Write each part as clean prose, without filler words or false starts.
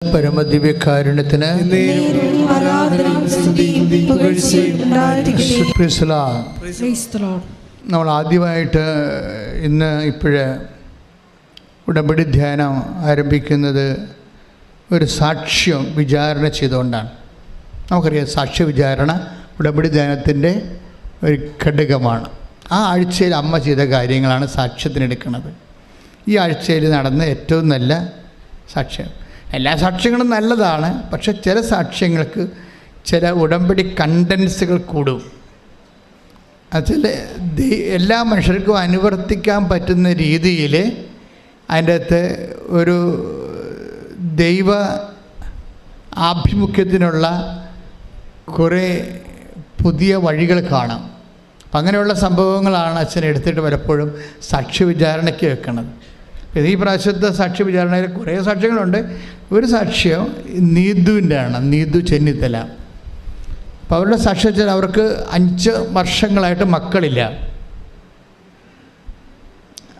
പരമദിവ്യകാരുണ്യത്തിന് നമ്മൾ ആദ്യമായിട്ട് ഇപ്പോഴ് ഉടമ്പടി ധ്യാനം ആരംഭിക്കുന്നത് ഒരു സാക്ഷ്യം വിചാരണ ചെയ്തുകൊണ്ടാണ്. നമുക്കറിയാം, സാക്ഷ്യ വിചാരണ ഉടമ്പടി ധ്യാനത്തിൻ്റെ ഒരു ഘടകമാണ്. ആ ആഴ്ചയിൽ അമ്മ ചെയ്ത കാര്യങ്ങളാണ് സാക്ഷ്യത്തിനെടുക്കുന്നത്. ഈ ആഴ്ചയിൽ നടന്ന ഏറ്റവും നല്ല സാക്ഷ്യം. എല്ലാ സാക്ഷ്യങ്ങളും നല്ലതാണ്, പക്ഷെ ചില സാക്ഷ്യങ്ങൾക്ക് ചില ഉടമ്പടി കണ്ടൻസുകൾ കൂടും. അതിൽ എല്ലാ മനുഷ്യർക്കും അനുവർത്തിക്കാൻ പറ്റുന്ന രീതിയിൽ അതിൻ്റെ അകത്ത് ഒരു ദൈവ ആഭിമുഖ്യത്തിനുള്ള കുറേ പുതിയ വഴികൾ കാണാം. അപ്പം അങ്ങനെയുള്ള സംഭവങ്ങളാണ് അച്ഛൻ എടുത്തിട്ട് പലപ്പോഴും സാക്ഷ്യ വിചാരണയ്ക്ക് വെക്കുന്നത്. ഈ പ്രാവശ്യത്തെ സാക്ഷ്യ വിചാരണയിൽ കുറേ സാക്ഷ്യങ്ങളുണ്ട്. ഒരു സാക്ഷ്യം നീതുവിൻ്റെ ആണ്, നീതു ചെന്നിത്തല. അപ്പോൾ അവരുടെ സാക്ഷ്യം വെച്ചാൽ അവർക്ക് 5 വർഷങ്ങളായിട്ട് മക്കളില്ല.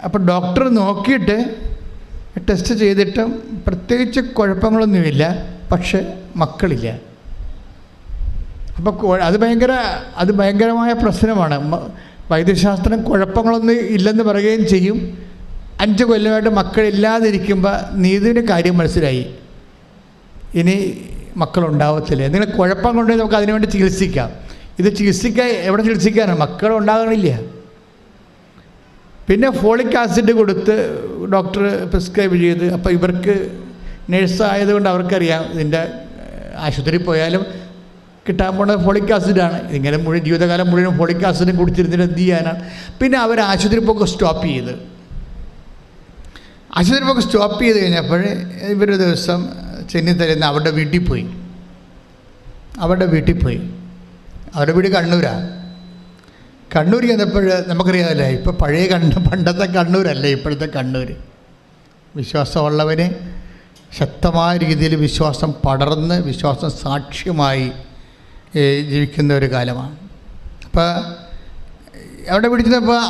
അപ്പോൾ ഡോക്ടർ നോക്കിയിട്ട് ടെസ്റ്റ് ചെയ്തിട്ടും പ്രത്യേകിച്ച് കുഴപ്പങ്ങളൊന്നുമില്ല, പക്ഷെ മക്കളില്ല. അപ്പോൾ അത് ഭയങ്കരമായ പ്രശ്നമാണ്. വൈദ്യശാസ്ത്രം കുഴപ്പങ്ങളൊന്നും ഇല്ലെന്ന് പറയുകയും ചെയ്യും. 5 കൊല്ലമായിട്ട് മക്കളില്ലാതിരിക്കുമ്പോൾ നീതിൻ്റെ കാര്യം മനസ്സിലായി, ഇനി മക്കളുണ്ടാവത്തില്ല. എന്തെങ്കിലും കുഴപ്പം കൊണ്ടുപോയി നമുക്ക് അതിനുവേണ്ടി ചികിത്സിക്കാം. ഇത് എവിടെ ചികിത്സിക്കാനാണ്? മക്കളുണ്ടാകണില്ല. പിന്നെ ഫോളിക് ആസിഡ് കൊടുത്ത് ഡോക്ടർ പ്രിസ്ക്രൈബ് ചെയ്ത്, അപ്പോൾ ഇവർക്ക് നേഴ്സായതുകൊണ്ട് അവർക്കറിയാം ഇതിൻ്റെ ആശുപത്രിയിൽ പോയാലും കിട്ടാൻ പോകുന്നത് ഫോളിക് ആസിഡാണ്. ഇങ്ങനെ ജീവിതകാലം മുഴുവൻ ഫോളിക് ആസിഡ് കുടിച്ചിരുന്നിട്ട് എന്ത് ചെയ്യാനാണ്? പിന്നെ അവർ ആശുപത്രി പോക്ക് സ്റ്റോപ്പ് ചെയ്ത് കഴിഞ്ഞപ്പോൾ ഇവരൊരു ദിവസം ചെന്നിത്തലേന്ന് അവരുടെ വീട്ടിൽ പോയി. അവരുടെ വീട് കണ്ണൂരാണ്. കണ്ണൂർ ചെന്നപ്പോൾ നമുക്കറിയാമല്ലേ, ഇപ്പോൾ പണ്ടത്തെ കണ്ണൂരല്ലേ ഇപ്പോഴത്തെ കണ്ണൂർ. വിശ്വാസമുള്ളവന് ശക്തമായ രീതിയിൽ വിശ്വാസം പടർന്ന് വിശ്വാസം സാക്ഷ്യമായി ജീവിക്കുന്ന ഒരു കാലമാണ്. അപ്പോൾ അവിടെ പിടിച്ചപ്പോൾ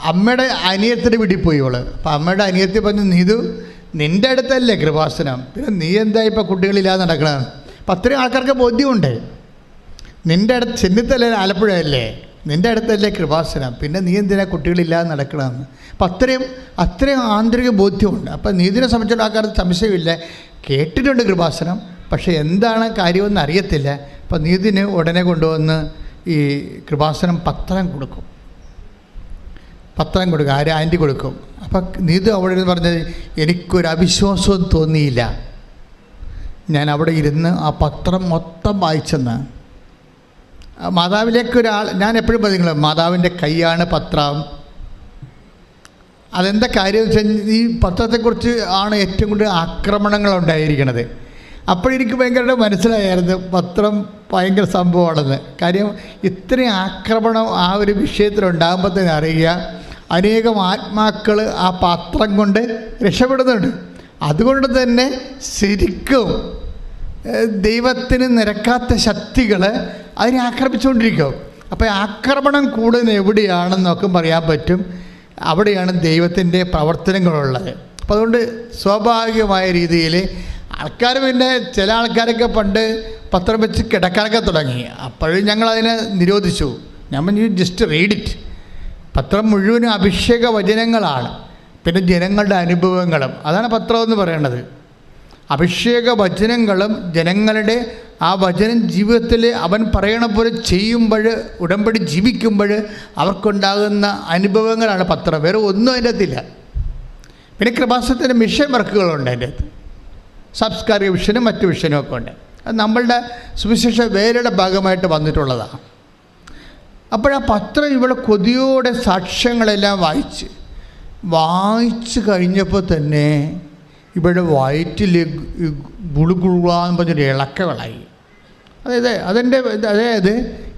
അമ്മയുടെ അനിയത്തിൻ്റെ വീട്ടിൽ പോയി ഇവള്. അപ്പോൾ അമ്മയുടെ അനിയത്തി പറഞ്ഞു, നീതു നിൻ്റെ അടുത്തല്ലേ കൃപാസനം, പിന്നെ നീ എന്താ ഇപ്പോൾ കുട്ടികളില്ലാതെ നടക്കണമെന്ന്. അപ്പം അത്രയും ആൾക്കാർക്ക് ബോധ്യമുണ്ട്. നിൻ്റെ അടുത്ത് ചെന്നിത്തല്ലേ, ആലപ്പുഴയല്ലേ, നിൻ്റെ അടുത്തല്ലേ കൃപാസനം, പിന്നെ നീ എന്തിനാ കുട്ടികളില്ലാതെ നടക്കണമെന്ന്. അപ്പം അത്രയും ആന്തരിക ബോധ്യമുണ്ട്. അപ്പം നീതിനെ സംബന്ധിച്ചുള്ള ആൾക്കാർക്ക് സംശയമില്ല, കേട്ടിട്ടുണ്ട് കൃപാസനം, പക്ഷേ എന്താണ് കാര്യമെന്ന് അറിയത്തില്ല. അപ്പം നീതിന് ഉടനെ കൊണ്ടുവന്ന് ഈ കൃപാസനം പത്രം കൊടുക്കും. ആൻറ്റി കൊടുക്കും. അപ്പം നീതു അവിടെ ഇരുന്ന് പറഞ്ഞത്, എനിക്കൊരു അവിശ്വാസവും തോന്നിയില്ല. ഞാൻ അവിടെ ഇരുന്ന് ആ പത്രം മൊത്തം വായിച്ചെന്ന്. മാതാവിലേക്ക് ഞാൻ എപ്പോഴും പറയുന്നത്, മാതാവിൻ്റെ കൈയാണ് പത്രം. അതെന്താ കാര്യം എന്ന് വെച്ചാൽ, ഈ പത്രത്തെക്കുറിച്ച് ആണ് ഏറ്റവും കൂടുതൽ ആക്രമണങ്ങളുണ്ടായിരിക്കുന്നത്. അപ്പോഴെനിക്ക് ഭയങ്കരമായിട്ട് മനസ്സിലായിരുന്നു പത്രം ഭയങ്കര സംഭവമാണെന്ന്. കാര്യം ഇത്രയും ആക്രമണം ആ ഒരു വിഷയത്തിലുണ്ടാകുമ്പോൾ തന്നെ അറിയുക, അനേകം ആത്മാക്കൾ ആ പത്രം കൊണ്ട് രക്ഷപ്പെടുന്നുണ്ട്. അതുകൊണ്ട് തന്നെ ശരിക്കും ദൈവത്തിന് നിരക്കാത്ത ശക്തികൾ അതിനെ ആക്രമിച്ചുകൊണ്ടിരിക്കും. അപ്പോൾ ആക്രമണം കൂടുതൽ എവിടെയാണെന്നൊക്കെ പറയാൻ പറ്റും. അവിടെയാണ് ദൈവത്തിൻ്റെ പ്രവർത്തനങ്ങളുള്ളത്. അപ്പോൾ അതുകൊണ്ട് സ്വാഭാവികമായ രീതിയിൽ ആൾക്കാർ, പിന്നെ ചില ആൾക്കാരൊക്കെ പണ്ട് പത്രം വെച്ച് കിടക്കാനൊക്കെ തുടങ്ങി. അപ്പോഴും ഞങ്ങളതിനെ നിരോധിച്ചു. ഞാൻ ജസ്റ്റ് റീഡ് ഇറ്റ്. പത്രം മുഴുവനും അഭിഷേക വചനങ്ങളാണ്, പിന്നെ ജനങ്ങളുടെ അനുഭവങ്ങളും. അതാണ് പത്രം എന്ന് പറയുന്നത്. അഭിഷേക വചനങ്ങളും ജനങ്ങളുടെ ആ വചനം ജീവിതത്തിൽ അവൻ പറയണ പോലെ ചെയ്യുമ്പോൾ, ഉടമ്പടി ജീവിക്കുമ്പോൾ അവർക്കുണ്ടാകുന്ന അനുഭവങ്ങളാണ് പത്രം. വേറെ ഒന്നും അതിൻ്റെ അകത്തില്ല. പിന്നെ കൃപാസനത്തിൻ്റെ മിഷൻ വർക്കുകളുണ്ട് അതിൻ്റെ അകത്ത്. സാംസ്കാരിക വിഷനും മറ്റു വിഷനും ഒക്കെ ഉണ്ട്. അത് നമ്മളുടെ സുവിശേഷ വേലയുടെ ഭാഗമായിട്ട് വന്നിട്ടുള്ളതാണ്. അപ്പോഴാ പത്രം ഇവിടെ കൊതിയോടെ സാക്ഷ്യങ്ങളെല്ലാം വായിച്ച് കഴിഞ്ഞപ്പോൾ തന്നെ ഇവിടെ വയറ്റിൽ ഗുളുഗുളാന്ന് പറഞ്ഞൊരു ഇളക്കങ്ങളായി. അതായത്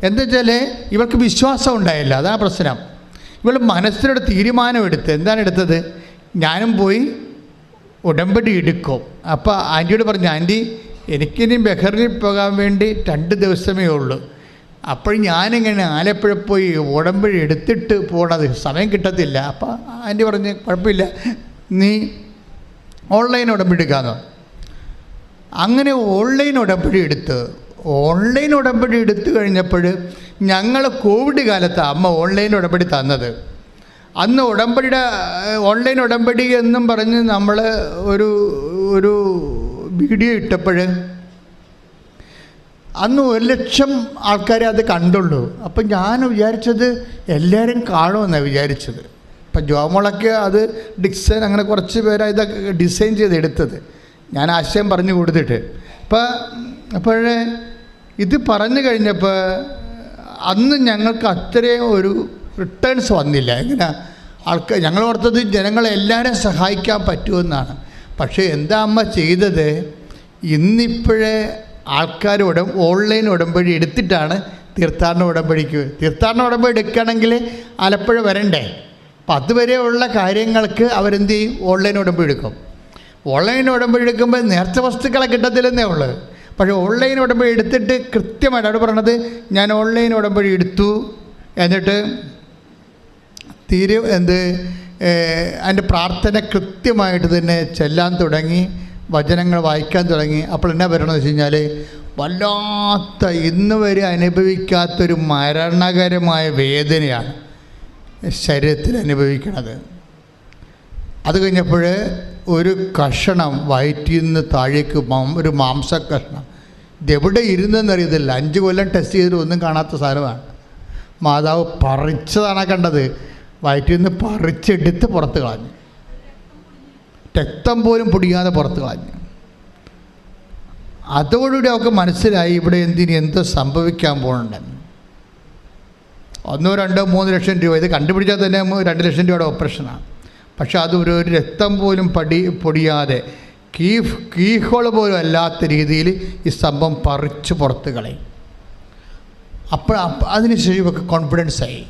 എന്താ വെച്ചാൽ ഇവർക്ക് വിശ്വാസം ഉണ്ടായില്ല. അതാണ് പ്രശ്നം. ഇവൾ മനസ്സിനോട് തീരുമാനമെടുത്ത്, എന്താണ് എടുത്തത്? ഞാനും പോയി ഉടമ്പടി എടുക്കും. അപ്പോൾ ആൻറ്റിയോട് പറഞ്ഞു, ആൻറ്റി എനിക്കിനി ബഹറിനിൽ പോകാൻ വേണ്ടി 2 ദിവസമേ ഉള്ളൂ. അപ്പോൾ ഞാനിങ്ങനെ ആലപ്പുഴ പോയി ഉടമ്പടി എടുത്തിട്ട് പോകണത് സമയം കിട്ടത്തില്ല. അപ്പോൾ ആൻറ്റി പറഞ്ഞ്, കുഴപ്പമില്ല, നീ ഓൺലൈൻ ഉടമ്പടി എടുക്കാമെന്ന്. അങ്ങനെ ഓൺലൈൻ ഉടമ്പടി എടുത്തു കഴിഞ്ഞപ്പോൾ ഞങ്ങൾ കോവിഡ് കാലത്ത് അമ്മ ഓൺലൈൻ ഉടമ്പടി തന്നത്. അന്ന് ഓൺലൈൻ ഉടമ്പടി എന്നും പറഞ്ഞ് നമ്മൾ ഒരു വീഡിയോ ഇട്ടപ്പോൾ അന്ന് 1,00,000 ആൾക്കാരെ അത് കണ്ടുള്ളൂ. അപ്പം ഞാൻ വിചാരിച്ചത് എല്ലാവരും കാണുമെന്നാണ് വിചാരിച്ചത്. ഇപ്പം ജോമോളൊക്കെ അത് ഡിക്സൺ അങ്ങനെ കുറച്ച് പേരാ ഇതൊക്കെ ഡിസൈൻ ചെയ്തെടുത്തത്. ഞാൻ ആശയം പറഞ്ഞു കൊടുത്തിട്ട് അപ്പോഴേ ഇത് പറഞ്ഞു കഴിഞ്ഞപ്പോൾ അന്ന് ഞങ്ങൾക്ക് അത്രയും ഒരു റിട്ടേൺസ് വന്നില്ല. എങ്ങനെ ഞങ്ങൾ ഓർത്തത് ജനങ്ങളെല്ലാവരും സഹായിക്കാൻ പറ്റുമെന്നാണ്. പക്ഷേ എന്താ അമ്മ ചെയ്തത്, ഇന്നിപ്പോഴേ ആൾക്കാർ ഓൺലൈൻ ഉടമ്പടി എടുത്തിട്ടാണ് തീർത്ഥാടന ഉടമ്പടി എടുക്കണമെങ്കിൽ ആലപ്പുഴ വരണ്ടേ. അപ്പം അതുവരെയുള്ള കാര്യങ്ങൾക്ക് അവരെന്ത് ചെയ്യും, ഓൺലൈൻ ഉടമ്പടി എടുക്കും. ഓൺലൈൻ ഉടമ്പടി എടുക്കുമ്പോൾ നേർച്ച വസ്തുക്കളെ കിട്ടത്തില്ലെന്നേ ഉള്ളൂ. പക്ഷേ ഓൺലൈൻ ഉടമ്പടി എടുത്തിട്ട് കൃത്യമായിട്ട് അവിടെ പറയണത്, ഞാൻ ഓൺലൈൻ ഉടമ്പടി എടുത്തു, എന്നിട്ട് അതിൻ്റെ പ്രാർത്ഥന കൃത്യമായിട്ട് തന്നെ ചെല്ലാൻ തുടങ്ങി, വചനങ്ങൾ വായിക്കാൻ തുടങ്ങി. അപ്പോൾ എന്നാ പറയണമെന്ന് വെച്ച് കഴിഞ്ഞാൽ, വല്ലാത്ത ഇന്ന് വരെ അനുഭവിക്കാത്തൊരു മരണകരമായ വേദനയാണ് ശരീരത്തിൽ അനുഭവിക്കണത്. അത് കഴിഞ്ഞപ്പോൾ ഒരു കഷണം വയറ്റിൽ നിന്ന് താഴേക്ക് ഒരു മാംസ കഷ്ണം, ഇതെവിടെ ഇരുന്നെന്നറിയത്തില്ല. 5 കൊല്ലം ടെസ്റ്റ് ചെയ്തിട്ട് ഒന്നും കാണാത്ത സാധനമാണ്. മാതാവ് പറിച്ചതാണ് കണ്ടത്, വയറ്റിൽ നിന്ന് പറിച്ചെടുത്ത് പുറത്ത് കളഞ്ഞു, രക്തം പോലും പൊടിയാതെ പുറത്ത് കളഞ്ഞു. അതോടുകൂടി അവർക്ക് മനസ്സിലായി ഇവിടെ എന്തോ സംഭവിക്കാൻ പോകുന്നുണ്ടെന്ന്. 1, 2, 3 ലക്ഷം രൂപ, ഇത് കണ്ടുപിടിച്ചാൽ തന്നെ 2 ലക്ഷം രൂപയുടെ ഓപ്പറേഷനാണ്. പക്ഷെ അത് ഒരു രക്തം പോലും പൊടിയാതെ കീഹോൾ പോലും അല്ലാത്ത രീതിയിൽ ഈ സംഭവം പറിച്ച് പുറത്ത് കളയും. അതിനുശേഷം ഇവർക്ക് കോൺഫിഡൻസായി,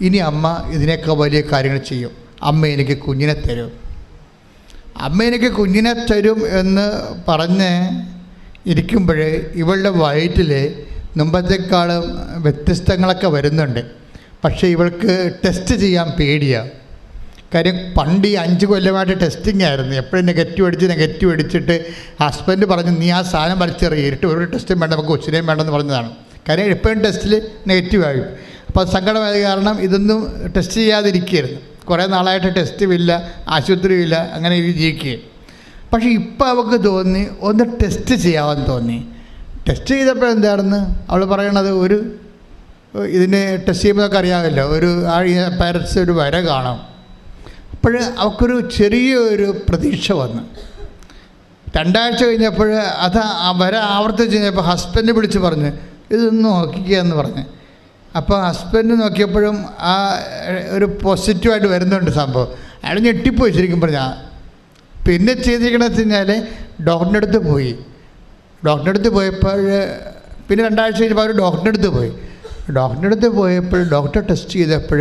ഇനി അമ്മ ഇതിനേക്കാൾ വലിയ കാര്യങ്ങൾ ചെയ്യും. അമ്മ എനിക്ക് കുഞ്ഞിനെ തരും എന്ന് പറഞ്ഞ് ഇരിക്കുമ്പോൾ ഇവളുടെ വയറ്റിൽ മുമ്പത്തേക്കാളും വ്യത്യസ്തങ്ങളൊക്കെ വരുന്നുണ്ട്. പക്ഷേ ഇവൾക്ക് ടെസ്റ്റ് ചെയ്യാൻ പേടിയാണ്. കാര്യം പണ്ട് ഈ 5 കൊല്ലമായിട്ട് ടെസ്റ്റിംഗ് ആയിരുന്നു. എപ്പോഴും നെഗറ്റീവ് അടിച്ചിട്ട് ഹസ്ബൻഡ് പറഞ്ഞു, നീ ആ സാധനം വലിച്ചെറിയിട്ട് ഒരു ടെസ്റ്റും വേണ്ട, നമുക്ക് കൊച്ചിനെയും വേണ്ടെന്ന് പറഞ്ഞതാണ്. കാര്യം എപ്പോഴും ടെസ്റ്റിൽ നെഗറ്റീവായി. അപ്പോൾ സങ്കടമായത് കാരണം ഇതൊന്നും ടെസ്റ്റ് ചെയ്യാതിരിക്കുകയായിരുന്നു. കുറേ നാളായിട്ട് ടെസ്റ്റുമില്ല, ആശുപത്രിയില്ല, അങ്ങനെ ജീവിക്കുകയും. പക്ഷേ ഇപ്പോൾ അവൾക്ക് തോന്നി ഒന്ന് ടെസ്റ്റ് ചെയ്യാമെന്ന് തോന്നി. ടെസ്റ്റ് ചെയ്തപ്പോൾ എന്താണെന്ന് അവൾ പറയണത്, ഇതിന് ടെസ്റ്റ് ചെയ്യുമ്പോൾ നമുക്ക് അറിയാമല്ലോ, പാരൻസ് ഒരു വര കാണാം. അപ്പോൾ അവൾക്കൊരു ചെറിയൊരു പ്രതീക്ഷ വന്നു. 2 ആഴ്ച കഴിഞ്ഞപ്പോൾ ആ വര ആവർത്തിച്ച് കഴിഞ്ഞപ്പോൾ ഹസ്ബൻഡ് വിളിച്ച് പറഞ്ഞ്, ഇതൊന്ന് നോക്കിക്കുക എന്ന് പറഞ്ഞ്. അപ്പോൾ ഹസ്ബൻഡ് നോക്കിയപ്പോഴും ആ ഒരു പോസിറ്റീവായിട്ട് വരുന്നുണ്ട് സംഭവം. അയാൾ ഞെട്ടിപ്പോയി ശരിക്കും പറഞ്ഞാൽ. പിന്നെ ചെയ്തിരിക്കണമെന്ന് വെച്ച് കഴിഞ്ഞാൽ ഡോക്ടറിൻ്റെ അടുത്ത് പോയപ്പോൾ പിന്നെ 2 ആഴ്ച കഴിഞ്ഞപ്പോൾ അവർ ഡോക്ടറിൻ്റെ അടുത്ത് പോയപ്പോൾ ഡോക്ടർ ടെസ്റ്റ് ചെയ്തപ്പോൾ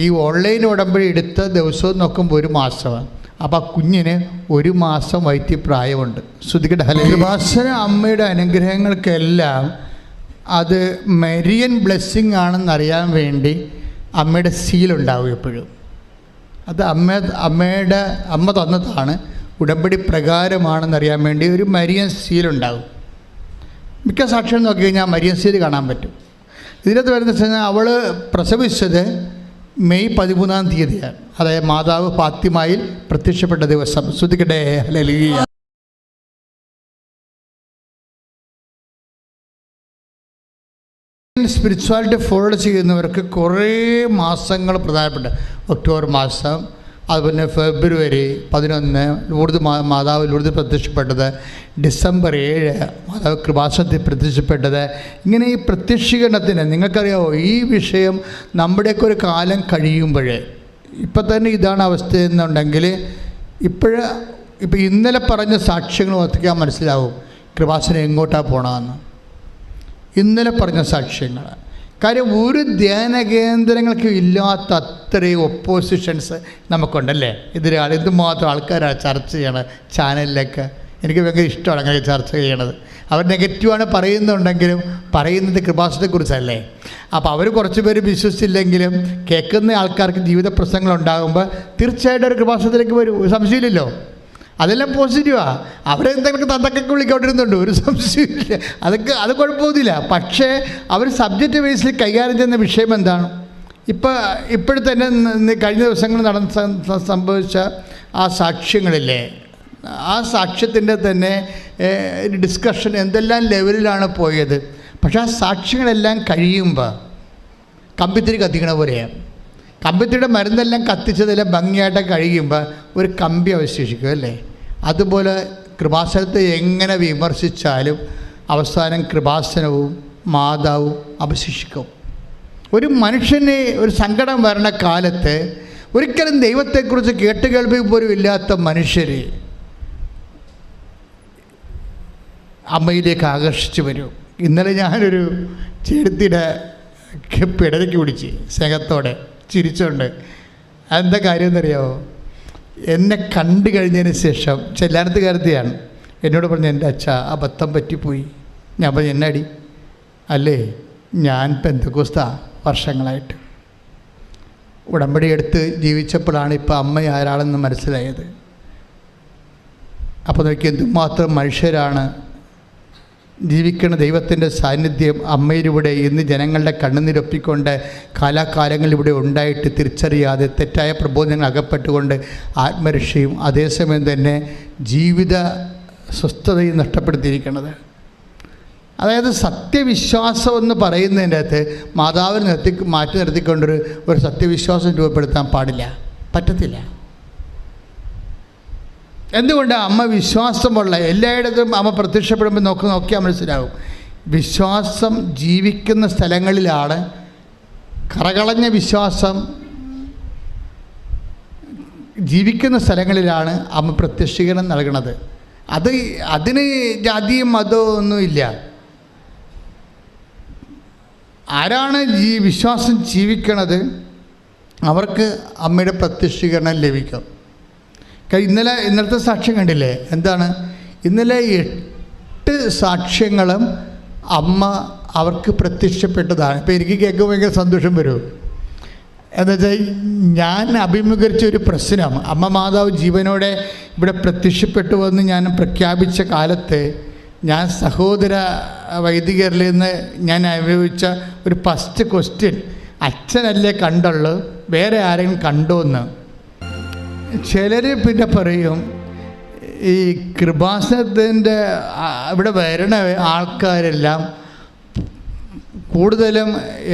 ഈ ഓൺലൈൻ ഉടമ്പടി എടുത്ത ദിവസവും നോക്കുമ്പോൾ 1 മാസമാണ്. അപ്പോൾ ആ കുഞ്ഞിന് 1 മാസം വയറ്റി പ്രായമുണ്ട്. ശ്രുതികട കൃപാസന അമ്മയുടെ അനുഗ്രഹങ്ങൾക്കെല്ലാം അത് മരിയൻ ബ്ലെസ്സിങ് ആണെന്നറിയാൻ വേണ്ടി അമ്മയുടെ സീലുണ്ടാവും എപ്പോഴും. അത് അമ്മ തന്നതാണ്, ഉടമ്പടി പ്രകാരമാണെന്നറിയാൻ വേണ്ടി ഒരു മരിയൻ സീലുണ്ടാവും. മിക്ക സാക്ഷ്യം നോക്കി കഴിഞ്ഞാൽ മരിയൻ സീൽ കാണാൻ പറ്റും. ഇതിനകത്ത് വരുന്ന വെച്ച് കഴിഞ്ഞാൽ അവൾ പ്രസവിച്ചത് മെയ് 13-ാം തീയതിയാണ്. അതായത് മാതാവ് ഫാത്തിമയിൽ പ്രത്യക്ഷപ്പെട്ട ദിവസം. ശ്രുതികടേ ഹല്ലേലൂയ. സ്പിരിച്വാലിറ്റി ഫോളോ ചെയ്യുന്നവർക്ക് കുറേ മാസങ്ങൾ പ്രധാനപ്പെട്ട ഒക്ടോബർ മാസം, അതുപോലെ ഫെബ്രുവരി 11 മാതാവ് ലൂർദിൽ പ്രത്യക്ഷപ്പെട്ടത്, ഡിസംബർ 7 മാതാവ് കൃപാസനത്തിൽ പ്രത്യക്ഷപ്പെട്ടത്. ഇങ്ങനെ ഈ പ്രത്യക്ഷീകരണത്തിന് നിങ്ങൾക്കറിയാമോ, ഈ വിഷയം നമ്മുടെയൊക്കെ ഒരു കാലം കഴിയുമ്പോൾ, ഇപ്പം തന്നെ ഇതാണ് അവസ്ഥ എന്നുണ്ടെങ്കിൽ ഇപ്പോൾ ഇന്നലെ പറഞ്ഞ സാക്ഷ്യങ്ങൾ ഓർത്തിക്കാൻ മനസ്സിലാവും കൃപാസനം എങ്ങോട്ടാണ് പോകണമെന്ന്. ഇന്നലെ പറഞ്ഞ സാക്ഷ്യങ്ങൾ. കാര്യം ഒരു ധ്യാന കേന്ദ്രങ്ങൾക്ക് ഇല്ലാത്ത അത്രയും ഒപ്പോസിഷൻസ് നമുക്കുണ്ടല്ലേ. എന്തുമാത്രം ആൾക്കാരാണ് ചർച്ച ചെയ്യണത് ചാനലിലൊക്കെ. എനിക്ക് ഭയങ്കര ഇഷ്ടമാണ് അങ്ങനെ ചർച്ച ചെയ്യണത്. അവർ നെഗറ്റീവാണ് പറയുന്നുണ്ടെങ്കിലും പറയുന്നത് കൃപാസനത്തെക്കുറിച്ചല്ലേ. അപ്പോൾ അവർ കുറച്ച് പേര് വിശ്വസിച്ചില്ലെങ്കിലും കേൾക്കുന്ന ആൾക്കാർക്ക് ജീവിത പ്രശ്നങ്ങളുണ്ടാകുമ്പോൾ തീർച്ചയായിട്ടും ഒരു കൃപാസനത്തിലേക്ക് വരും, സംശയമില്ലല്ലോ. അതെല്ലാം പോസിറ്റീവാണ്. അവരെന്തെങ്കിലും തന്തക്കൊക്കെ വിളിക്കൊണ്ടിരുന്നുണ്ട്, ഒരു സംശയമില്ല, അത് കുഴപ്പമൊന്നുമില്ല. പക്ഷേ അവർ സബ്ജക്റ്റ് ബേസിൽ കൈകാര്യം ചെയ്യുന്ന വിഷയം എന്താണ്? ഇപ്പോഴത്തന്നെ കഴിഞ്ഞ ദിവസങ്ങൾ സംഭവിച്ച ആ സാക്ഷ്യങ്ങളില്ലേ, ആ സാക്ഷ്യത്തിൻ്റെ തന്നെ ഡിസ്കഷൻ എന്തെല്ലാം ലെവലിലാണ് പോയത്. പക്ഷേ ആ സാക്ഷ്യങ്ങളെല്ലാം കഴിയുമ്പോൾ കമ്പിത്തിരി കത്തിക്കണ പോലെയാണ്. കമ്പിത്തിരിയുടെ മരുന്നെല്ലാം കത്തിച്ചതെല്ലാം ഭംഗിയായിട്ട് കഴിയുമ്പോൾ ഒരു കമ്പി അവശേഷിക്കും അല്ലേ? അതുപോലെ കൃപാസനത്തെ എങ്ങനെ വിമർശിച്ചാലും അവസാനം കൃപാസനവും മാതാവും അവശേഷിക്കും. ഒരു മനുഷ്യന് ഒരു സങ്കടം വരണ കാലത്ത് ഒരിക്കലും ദൈവത്തെക്കുറിച്ച് കേട്ടുകേൾവി പോലും ഇല്ലാത്ത മനുഷ്യർ അമ്മയിലേക്ക് ആകർഷിച്ചു വരും. ഇന്നലെ ഞാനൊരു ചേർത്തിയുടെ പിടരയ്ക്ക് പിടിച്ച് സ്നേഹത്തോടെ ചിരിച്ചുകൊണ്ട്. അതെന്താ കാര്യം എന്നറിയാമോ? എന്നെ കണ്ടു കഴിഞ്ഞതിന് ശേഷം ചെല്ലാനത്തുകാരത്തെയാണ് എന്നോട് പറഞ്ഞു, എൻ്റെ അച്ഛ അബദ്ധം പറ്റിപ്പോയി. ഞാൻ പറഞ്ഞു, എന്നാടി? അല്ലേ, ഞാൻ പെന്തക്കോസ്താ വർഷങ്ങളായിട്ട് ഉടമ്പടി എടുത്ത് ജീവിച്ചപ്പോഴാണ് ഇപ്പോൾ അമ്മ ആരാളെന്ന് മനസ്സിലായത്. അപ്പോൾ നോക്കി എന്തുമാത്രം മനുഷ്യരാണ് ജീവിക്കുന്ന. ദൈവത്തിൻ്റെ സാന്നിധ്യം അമ്മയിലൂടെ ഇന്ന് ജനങ്ങളുടെ കണ്ണുനീരൊപ്പിക്കൊണ്ട് കാലാകാലങ്ങളിലൂടെ ഉണ്ടായിട്ട് തിരിച്ചറിയാതെ തെറ്റായ പ്രബോധനങ്ങൾ അകപ്പെട്ടുകൊണ്ട് ആത്മരക്ഷയും അതേസമയം തന്നെ ജീവിത സ്വസ്ഥതയും നഷ്ടപ്പെടുത്തിയിരിക്കുന്നത്. അതായത് സത്യവിശ്വാസം എന്ന് പറയുന്നതിൻ്റെ അകത്ത് മാതാവിനെ മാറ്റി നിർത്തിക്കൊണ്ടൊരു സത്യവിശ്വാസം രൂപപ്പെടുത്താൻ പാടില്ല, പറ്റത്തില്ല. എന്തുകൊണ്ട്? അമ്മ വിശ്വാസമുള്ള എല്ലായിടത്തും അമ്മ പ്രത്യക്ഷപ്പെടുമ്പോൾ നോക്കിയാൽ മനസ്സിലാവും. വിശ്വാസം ജീവിക്കുന്ന സ്ഥലങ്ങളിലാണ്, കറകളഞ്ഞ വിശ്വാസം ജീവിക്കുന്ന സ്ഥലങ്ങളിലാണ് അമ്മ പ്രത്യക്ഷീകരണം നൽകുന്നത്. അതിന് ജാതിയും മതവും ഒന്നുമില്ല. ആരാണ് വിശ്വാസം ജീവിക്കണത് അവർക്ക് അമ്മയുടെ പ്രത്യക്ഷീകരണം ലഭിക്കും. ഇന്നലത്തെ സാക്ഷ്യം കണ്ടില്ലേ? എന്താണ്? ഇന്നലെ 8 സാക്ഷ്യങ്ങളും അമ്മ അവർക്ക് പ്രത്യക്ഷപ്പെട്ടതാണ്. ഇപ്പോൾ എനിക്ക് കേൾക്കുമ്പോൾ ഭയങ്കര സന്തോഷം വരും. എന്നുവെച്ചാൽ ഞാൻ അഭിമുഖീകരിച്ച ഒരു പ്രശ്നം, അമ്മ മാതാവ് ജീവനോടെ ഇവിടെ പ്രത്യക്ഷപ്പെട്ടുവെന്ന് ഞാൻ പ്രഖ്യാപിച്ച കാലത്ത് ഞാൻ സഹോദര വൈദികരിൽ നിന്ന് ഞാൻ അനുഭവിച്ച ഒരു ഫസ്റ്റ് ക്വസ്റ്റ്യൻ, അച്ഛനല്ലേ കണ്ടുള്ളൂ, വേറെ ആരെങ്കിലും കണ്ടോ എന്ന്. ചിലർ പിന്നെ പറയും ഈ കൃപാസനത്തിൻ്റെ ഇവിടെ വരണ ആൾക്കാരെല്ലാം കൂടുതലും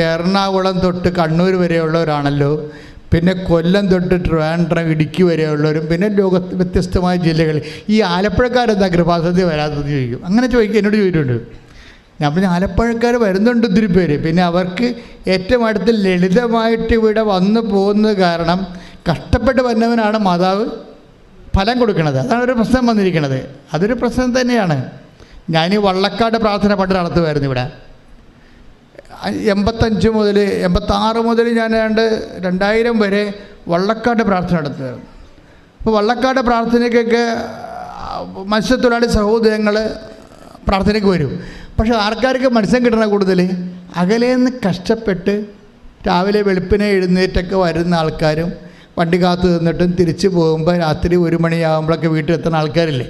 എറണാകുളം തൊട്ട് കണ്ണൂർ വരെയുള്ളവരാണല്ലോ, പിന്നെ കൊല്ലം തൊട്ട് ട്രിവാൻഡ്രം ഇടുക്കി വരെയുള്ളവരും, പിന്നെ ലോകത്ത് വ്യത്യസ്തമായ ജില്ലകൾ. ഈ ആലപ്പുഴക്കാരെന്താ കൃപാസനത്തിൽ വരാത്തത് ചോദിക്കും. അങ്ങനെ ചോദിക്കും, എന്നോട് ചോദിച്ചിട്ടുണ്ട്. ഞാൻ പറഞ്ഞ ആലപ്പുഴക്കാർ വരുന്നുണ്ട് ഒത്തിരി പേര്. പിന്നെ അവർക്ക് ഏറ്റവും അടുത്ത് ലളിതമായിട്ട് ഇവിടെ വന്നു പോകുന്നത് കാരണം കഷ്ടപ്പെട്ട് വന്നവനാണ് മാതാവ് ഫലം കൊടുക്കുന്നത്. അതാണ് ഒരു പ്രശ്നം വന്നിരിക്കുന്നത്. അതൊരു പ്രശ്നം തന്നെയാണ്. ഞാൻ ഈ വള്ളക്കാട് പ്രാർത്ഥന പണ്ട് നടത്തുമായിരുന്നു ഇവിടെ. 85 മുതൽ 86 മുതൽ ഞാൻ 2000 വരെ വള്ളക്കാട് പ്രാർത്ഥന നടത്തുമായിരുന്നു. അപ്പോൾ വള്ളക്കാട് പ്രാർത്ഥനയ്ക്കൊക്കെ മത്സ്യത്തൊഴിലാളി സഹോദരങ്ങൾ പ്രാർത്ഥനയ്ക്ക് വരും. പക്ഷേ ആൾക്കാർക്ക് മത്സ്യം കിട്ടണ കൂടുതൽ അകലേന്ന് കഷ്ടപ്പെട്ട് രാവിലെ വെളുപ്പിനെ എഴുന്നേറ്റൊക്കെ വരുന്ന ആൾക്കാരും വണ്ടി കാത്തു നിന്നിട്ടും തിരിച്ചു പോകുമ്പോൾ രാത്രി 1 മണിയാകുമ്പോഴൊക്കെ വീട്ടിലെത്തുന്ന ആൾക്കാരില്ലേ,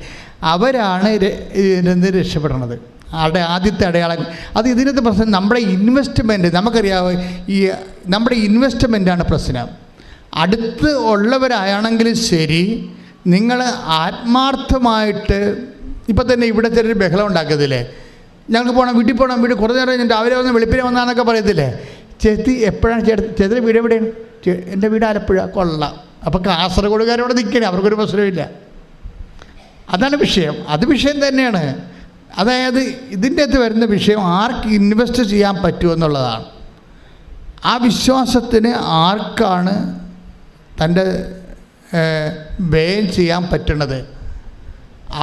അവരാണ് ഇതിന് രക്ഷപ്പെടണത്. ആളുടെ ആദ്യത്തെ അടയാളം അത്. ഇതിനകത്ത് പ്രശ്നം നമ്മുടെ ഇൻവെസ്റ്റ്മെൻറ്റ്, നമുക്കറിയാമോ, ഈ നമ്മുടെ ഇൻവെസ്റ്റ്മെൻറ്റാണ് പ്രശ്നം. അടുത്ത് ഉള്ളവരാണെങ്കിലും ശരി, നിങ്ങൾ ആത്മാർത്ഥമായിട്ട് ഇപ്പം തന്നെ ഇവിടെ ചിലർ ബഹളം ഉണ്ടാക്കത്തില്ലേ, ഞങ്ങൾക്ക് പോകണം, വീട്ടിൽ പോകണം, വീട്ടിൽ കുറേ നേരം ഞാൻ രാവിലെ വന്ന് വെളുപ്പിനെ വന്നാന്നൊക്കെ പറയത്തില്ലേ. ചേച്ചി എപ്പോഴാണ് ചേട്ടൻ്റെ വീട് എവിടെയാണ്? എൻ്റെ വീട് ആലപ്പുഴ. കൊള്ളാം. അപ്പോൾ കാസർഗോഡുകാരോട് നിൽക്കണേ, അവർക്കൊരു പ്രശ്നമില്ല. അതാണ് വിഷയം. അത് വിഷയം തന്നെയാണ്. അതായത് ഇതിൻ്റെ അകത്ത് വരുന്ന വിഷയം ആർക്ക് ഇൻവെസ്റ്റ് ചെയ്യാൻ പറ്റുമെന്നുള്ളതാണ്. ആ വിശ്വാസത്തിന് ആർക്കാണ് തൻ്റെ വ്യയം ചെയ്യാൻ പറ്റണത്,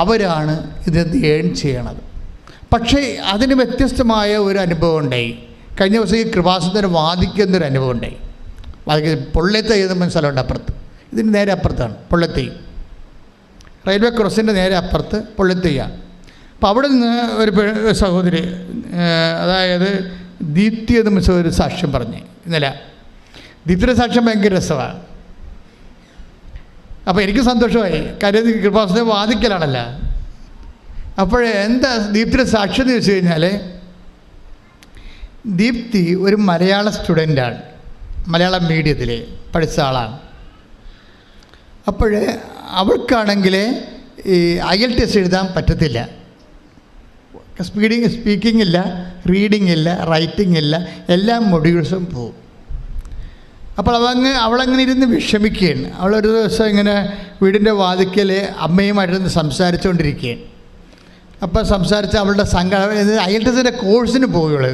അവരാണ് ഇതിന് ഏൺ ചെയ്യണത്. പക്ഷേ അതിന് വ്യത്യസ്തമായ ഒരു അനുഭവം ഉണ്ടായി. കഴിഞ്ഞ ദിവസം ഈ കൃപാസനത്തിന് വാദിക്കുന്നൊരു അനുഭവം ഉണ്ടായി. പൊള്ളത്തെ എഴുതുമ്പോൾ സ്ഥലമുണ്ട് അപ്പുറത്ത്, ഇതിന് നേരെ അപ്പുറത്താണ് പൊള്ളത്തൈ. റെയിൽവേ ക്രോസിൻ്റെ നേരെ അപ്പുറത്ത് പൊള്ളത്തൈയാണ്. അപ്പോൾ അവിടെ നിന്ന് ഒരു സഹോദരി, അതായത് ദീപ്തി എന്ന് ഒരു സാക്ഷ്യം പറഞ്ഞ് ഇന്നലെ. ദീപ്തിയുടെ സാക്ഷ്യം ഭയങ്കര രസമാണ്. അപ്പോൾ എനിക്ക് സന്തോഷമായി, കാര്യം കൃപാസനം വാദിക്കലാണല്ലോ. എന്താ ദീപ്തിയുടെ സാക്ഷ്യം എന്ന് ചോദിച്ചു കഴിഞ്ഞാൽ, ദീപ്തി ഒരു മലയാള സ്റ്റുഡൻ്റാണ്, മലയാളം മീഡിയത്തിൽ പഠിച്ച ആളാണ്. അവൾക്കാണെങ്കിൽ ഈ IELTS എഴുതാൻ പറ്റത്തില്ല. സ്പീക്കിംഗ് ഇല്ല, റീഡിംഗ് ഇല്ല, റൈറ്റിംഗ് ഇല്ല, എല്ലാ മൊഡ്യൂൾസും പോവും. അപ്പോൾ അവളങ്ങനെ ഇരുന്ന് വിഷമിക്കുകയാണ്. അവളൊരു ദിവസം ഇങ്ങനെ വീടിൻ്റെ വാതിക്കൽ അമ്മയുമായിട്ടിരുന്ന് സംസാരിച്ചുകൊണ്ടിരിക്കുകയാണ്. അപ്പോൾ സംസാരിച്ച് അവളുടെ IELTSൻ്റെ കോഴ്സിന് പോവുകയുള്ളൂ.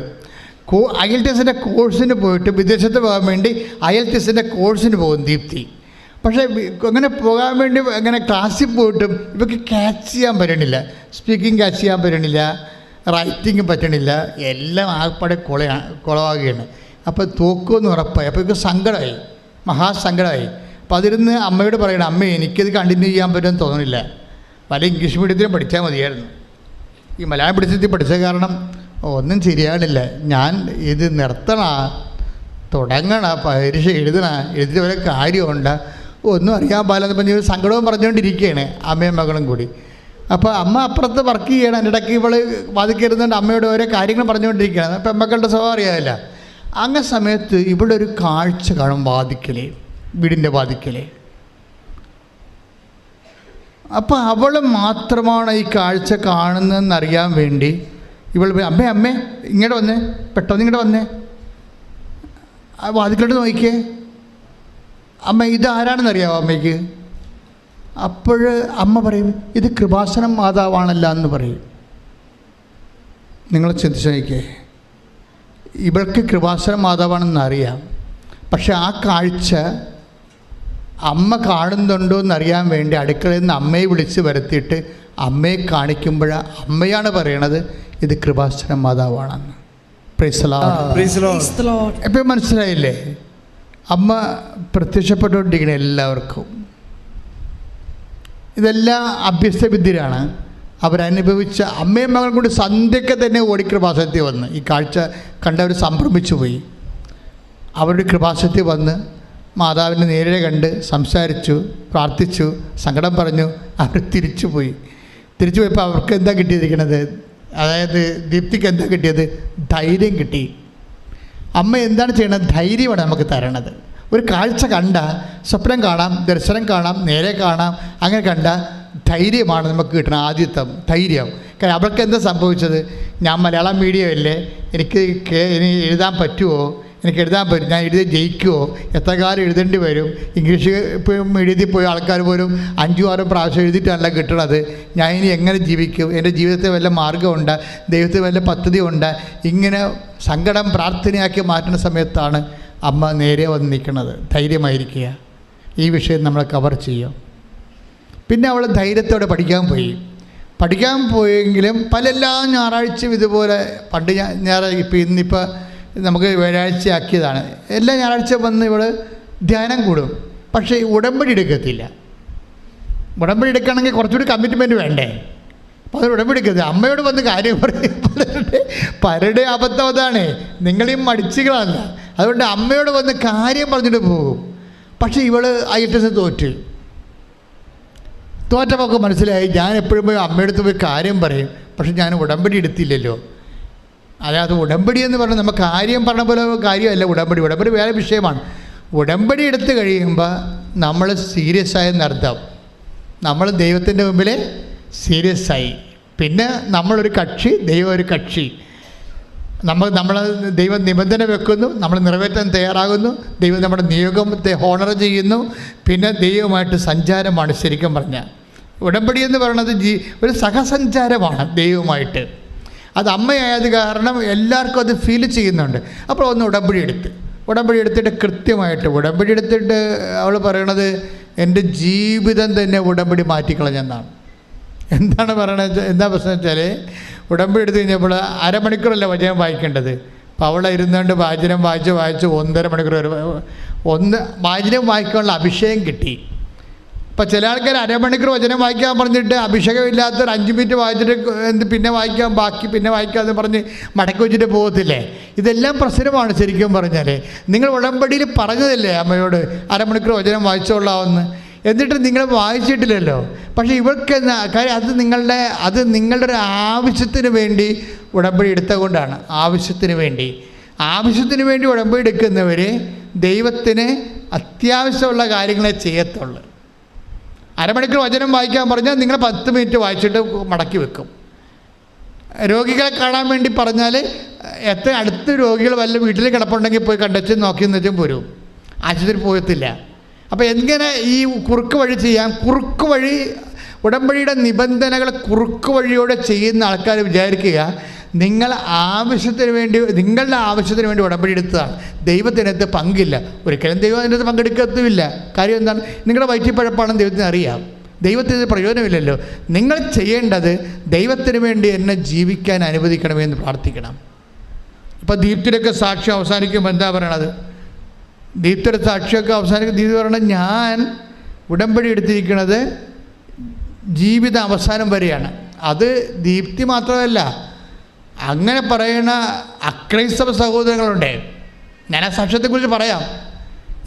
IELTSൻ്റെ കോഴ്സിന് പോയിട്ട് വിദേശത്ത് പോകാൻ വേണ്ടി IELTSൻ്റെ കോഴ്സിന് പോകും ദീപ്തി. പക്ഷേ അങ്ങനെ പോകാൻ വേണ്ടി അങ്ങനെ ക്ലാസ്സിൽ പോയിട്ടും ഇവർക്ക് ക്യാച്ച് ചെയ്യാൻ പറ്റണില്ല. സ്പീക്കിംഗ് ക്യാച്ച് ചെയ്യാൻ പറ്റണില്ല, റൈറ്റിംഗ് പറ്റണില്ല, എല്ലാം ആകപ്പാടെ കുളവാകുകയാണ്. അപ്പോൾ തോക്കുമെന്ന് ഉറപ്പായി. അപ്പോൾ ഇവർക്ക് സങ്കടമായി, മഹാസങ്കടമായി. അപ്പോൾ അതിരുന്ന് അമ്മയോട് പറയണം, അമ്മേ എനിക്കിത് കണ്ടിന്യൂ ചെയ്യാൻ പറ്റുമെന്ന് തോന്നുന്നില്ല, വല്ല ഇംഗ്ലീഷ് മീഡിയത്തിലും പഠിച്ചാൽ മതിയായിരുന്നു. ഈ മലയാളം പഠിച്ചത്തിൽ പഠിച്ച കാരണം ഒന്നും ശരിയാണില്ല, ഞാൻ ഇത് തുടങ്ങണ പരീക്ഷ എഴുതിയിട്ട് വല്ല കാര്യമുണ്ട്, ഒന്നും അറിയാൻ പാടില്ലെന്ന് പറഞ്ഞൊരു സങ്കടവും പറഞ്ഞുകൊണ്ടിരിക്കുകയാണ് അമ്മയും മകളും കൂടി. അപ്പോൾ അമ്മ അപ്പുറത്ത് വർക്ക് ചെയ്യണം, എൻ്റെ ഇടയ്ക്ക് ഇവള് വാദിക്കരുന്നുണ്ട്, അമ്മയോട് ഓരോ കാര്യങ്ങൾ പറഞ്ഞുകൊണ്ടിരിക്കുകയാണ്. അപ്പം മക്കളുടെ സ്വഭാവം അറിയാമല്ല. അങ്ങനെ സമയത്ത് ഇവിടെ ഒരു കാഴ്ച കാണും വാതിക്കൽ, വീടിൻ്റെ വാതിക്കൽ. അപ്പോൾ അവൾ മാത്രമാണ് ഈ കാഴ്ച കാണുന്നതെന്നറിയാൻ വേണ്ടി ഇവൾ അമ്മേ ഇങ്ങോട്ട് വന്നേ, പെട്ടെന്ന് ഇങ്ങോട്ട് വന്നേ, വാതിക്കലോട്ട് നോക്കിയേ, അമ്മ ഇതാരാണെന്നറിയാമോ അമ്മയ്ക്ക്? അപ്പോൾ അമ്മ പറയും, ഇത് കൃപാസനം മാതാവാണല്ല എന്ന് പറയും. നിങ്ങൾ ചിന്തിച്ച് നോക്കിയേ, ഇവൾക്ക് കൃപാസനം മാതാവാണെന്ന് അറിയാം, പക്ഷെ ആ കാഴ്ച അമ്മ കാണുന്നുണ്ടോ എന്നറിയാൻ വേണ്ടി അടുക്കളയിൽ നിന്ന് അമ്മയെ വിളിച്ച് വരുത്തിയിട്ട് അമ്മയെ കാണിക്കുമ്പോൾ അമ്മയാണ് പറയണത് ഇത് കൃപാസനം മാതാവാണെന്ന്. എപ്പോൾ മനസ്സിലായില്ലേ? അമ്മ പ്രത്യക്ഷപ്പെട്ടുകൊണ്ടിരിക്കണ എല്ലാവർക്കും. ഇതെല്ലാം അഭ്യസ്തവിദ്യരാണ്, അവരനുഭവിച്ച അമ്മയും മകളും കൂടി സന്ധ്യയ്ക്ക് തന്നെ ഓടി കൃപാസനത്തിൽ വന്ന് ഈ കാഴ്ച കണ്ടവർ സംഭ്രമിച്ചു പോയി. അവരുടെ കൃപാസനത്തിൽ വന്ന് മാതാവിനെ നേരെ കണ്ട് സംസാരിച്ചു, പ്രാർത്ഥിച്ചു, സങ്കടം പറഞ്ഞു. അവർ തിരിച്ചു പോയപ്പോൾ അവർക്ക് എന്താ കിട്ടിയിരിക്കണത്? അതായത് ദീപ്തിക്ക് എന്താ കിട്ടിയത്? ധൈര്യം കിട്ടി. അമ്മ എന്താണ് ചെയ്യണത്? ധൈര്യമാണ് നമുക്ക് തരണത്. ഒരു കാഴ്ച കണ്ട, സ്വപ്നം കാണാം, ദർശനം കാണാം, നേരെ കാണാം, അങ്ങനെ കണ്ട ധൈര്യമാണ് നമുക്ക് കിട്ടണം. ആദ്യത്തെ ധൈര്യം. കാരണം അവൾക്ക് എന്താ സംഭവിച്ചത്? ഞാൻ മലയാളം മീഡിയം അല്ലേ, എനിക്ക് ഇനി എഴുതാൻ പറ്റുമോ, എനിക്ക് എഴുതാൻ പറ്റും, ഞാൻ എഴുതി ജയിക്കുമോ, എത്ര കാലം എഴുതേണ്ടി വരും, ഇംഗ്ലീഷ് ഇപ്പോൾ മീഡിയത്തിൽ പോയ ആൾക്കാർ പോലും 5-6 പ്രാവശ്യം എഴുതിയിട്ടല്ല കിട്ടണത്, ഞാൻ ഇനി എങ്ങനെ ജീവിക്കും, എൻ്റെ ജീവിതത്തിൽ വല്ല മാർഗ്ഗമുണ്ട്, ദൈവത്തിൽ വല്ല പദ്ധതി ഉണ്ട്, ഇങ്ങനെ സങ്കടം പ്രാർത്ഥനയാക്കി മാറ്റുന്ന സമയത്താണ് അമ്മ നേരെ വന്ന് നിൽക്കുന്നത്. ധൈര്യമായിരിക്കുക, ഈ വിഷയം നമ്മൾ കവർ ചെയ്യും. പിന്നെ അവൾ ധൈര്യത്തോടെ പഠിക്കാൻ പോയെങ്കിലും എല്ലാ ഞായറാഴ്ചയും ഇതുപോലെ പണ്ട് ഇന്നിപ്പോൾ നമുക്ക് വ്യാഴാഴ്ചയാക്കിയതാണ്, എല്ലാ ഞായറാഴ്ച വന്ന് ഇവൾ ധ്യാനം കൂടും. പക്ഷേ ഉടമ്പടി എടുക്കത്തില്ല. ഉടമ്പടി എടുക്കുകയാണെങ്കിൽ കുറച്ചുകൂടി കമ്മിറ്റ്മെൻറ്റ് വേണ്ടേ? അപ്പോൾ അത് ഉടമ്പടി എടുക്കത്തില്ല. അമ്മയോട് വന്ന് കാര്യം പറയും. പലരുടെ അബദ്ധം അതാണ്, നിങ്ങളെയും മടിച്ചുകളല്ല. അതുകൊണ്ട് അമ്മയോട് വന്ന് കാര്യം പറഞ്ഞിട്ട് പോകും. പക്ഷേ ഇവൾ IELTS തോറ്റപ്പോൾ മനസ്സിലായി, ഞാൻ എപ്പോഴും പോയി അമ്മയടുത്ത് പോയി കാര്യം പറയും, പക്ഷെ ഞാൻ ഉടമ്പടി എടുത്തില്ലല്ലോ. അതായത് ഉടമ്പടി എന്ന് പറഞ്ഞാൽ നമ്മൾ കാര്യം പറഞ്ഞ പോലെ കാര്യമല്ല. ഉടമ്പടി വേറെ വിഷയമാണ്. ഉടമ്പടി എടുത്ത് കഴിയുമ്പോൾ നമ്മൾ സീരിയസ് ആയെന്നർത്ഥം. നമ്മൾ ദൈവത്തിൻ്റെ മുമ്പിൽ സീരിയസ് ആയി. പിന്നെ നമ്മളൊരു കക്ഷി, ദൈവം ഒരു കക്ഷി. നമ്മൾ ദൈവം നിബന്ധന വെക്കുന്നു, നമ്മൾ നിറവേറ്റാൻ തയ്യാറാകുന്നു, ദൈവം നമ്മുടെ നിയോഗത്തെ ഹോണർ ചെയ്യുന്നു. പിന്നെ ദൈവമായിട്ട് സഞ്ചാരമാണ് ശരിക്കും പറഞ്ഞാൽ. ഉടമ്പടി എന്ന് പറയുന്നത് ഒരു സഹസഞ്ചാരമാണ് ദൈവമായിട്ട്. അത് അമ്മയായത് കാരണം എല്ലാവർക്കും അത് ഫീൽ ചെയ്യുന്നുണ്ട്. അപ്പോൾ ഒന്ന് ഉടമ്പടി എടുത്തിട്ട് കൃത്യമായിട്ട് ഉടമ്പടി എടുത്തിട്ട് അവൾ പറയണത് എൻ്റെ ജീവിതം തന്നെ ഉടമ്പടി മാറ്റിക്കളഞ്ഞെന്നാണ്. എന്താണ് പറയണത്? എന്താ പ്രശ്നം വെച്ചാൽ ഉടമ്പടി എടുത്ത് കഴിഞ്ഞപ്പോൾ 1/2 മണിക്കൂറല്ല വചനം വായിക്കേണ്ടത്. അപ്പോൾ അവിടെ ഇരുന്നുകൊണ്ട് വാചനം വായിച്ച് 1.5 മണിക്കൂർ വരെ വാചനം വായിക്കാനുള്ള അഭിഷേകം കിട്ടി. അപ്പോൾ ചില ആൾക്കാർ 1/2 മണിക്കൂർ വചനം വായിക്കാൻ പറഞ്ഞിട്ട് അഭിഷേകമില്ലാത്തൊരു 5 മിനിറ്റ് വായിച്ചിട്ട് പിന്നെ വായിക്കാം, ബാക്കി പിന്നെ വായിക്കാമെന്ന് പറഞ്ഞ് മടക്കി വെച്ചിട്ട് പോകത്തില്ലേ? ഇതെല്ലാം പ്രശ്നമാണ് ശരിക്കും പറഞ്ഞാൽ. നിങ്ങൾ ഉടമ്പടിയിൽ പറഞ്ഞതല്ലേ അമ്മയോട് 1/2 മണിക്കൂർ വചനം വായിച്ചോളാമെന്ന്. എന്നിട്ട് നിങ്ങൾ വായിച്ചിട്ടില്ലല്ലോ. പക്ഷേ ഇവർക്ക് കാര്യം അത് നിങ്ങളുടെ ഒരു ആവശ്യത്തിന് വേണ്ടി ഉടമ്പടി എടുത്തുകൊണ്ടാണ്. ആവശ്യത്തിന് വേണ്ടി ഉടമ്പടി എടുക്കുന്നവർ ദൈവത്തിന് അത്യാവശ്യമുള്ള കാര്യങ്ങളെ ചെയ്യത്തുള്ളൂ. അരമണിക്കൂർ വചനം വായിക്കാൻ പറഞ്ഞാൽ നിങ്ങൾ 10 മിനിറ്റ് വായിച്ചിട്ട് മടക്കി വെക്കും. രോഗികളെ കാണാൻ വേണ്ടി പറഞ്ഞാൽ എത്ര അടുത്ത് രോഗികൾ വല്ല വീട്ടിൽ കിടപ്പുണ്ടെങ്കിൽ പോയി കണ്ടെച്ച് നോക്കിയെന്ന് വെച്ചും പോരും, ആശുപത്രി പോകത്തില്ല. അപ്പോൾ എങ്ങനെ ഈ കുറുക്ക് വഴി ചെയ്യാം? കുറുക്ക് വഴി ഉടമ്പടിയുടെ നിബന്ധനകൾ കുറുക്ക് വഴിയോടെ ചെയ്യുന്ന ആൾക്കാർ വിചാരിക്കുക നിങ്ങളുടെ ആവശ്യത്തിന് വേണ്ടി ഉടമ്പടി എടുത്തതാണ്, ദൈവത്തിനകത്ത് പങ്കില്ല. ഒരിക്കലും ദൈവം അതിനകത്ത് പങ്കെടുക്കത്തുമില്ല. കാര്യം എന്താണ്? നിങ്ങളുടെ വയറ്റിപ്പഴപ്പാണെന്ന് ദൈവത്തിന് അറിയാം. ദൈവത്തിന് പ്രയോജനമില്ലല്ലോ. നിങ്ങൾ ചെയ്യേണ്ടത് ദൈവത്തിന് വേണ്ടി എന്നെ ജീവിക്കാൻ അനുവദിക്കണമെന്ന് പ്രാർത്ഥിക്കണം. ഇപ്പോൾ ദീപ്തിയുടെയൊക്കെ സാക്ഷ്യം അവസാനിക്കുമ്പോൾ എന്താ പറയണത്? ദീപ്തിയുടെ സാക്ഷിയൊക്കെ അവസാനിക്കും. ദീപ്തി പറയണത് ഞാൻ ഉടമ്പടി എടുത്തിരിക്കുന്നത് ജീവിത അവസാനം വരെയാണ്. അത് ദീപ്തി മാത്രമല്ല, അങ്ങനെ പറയുന്ന അക്രൈസ്തവ സഹോദരങ്ങളുണ്ട്. ഞാൻ ആ സാക്ഷ്യത്തെക്കുറിച്ച് പറയാം.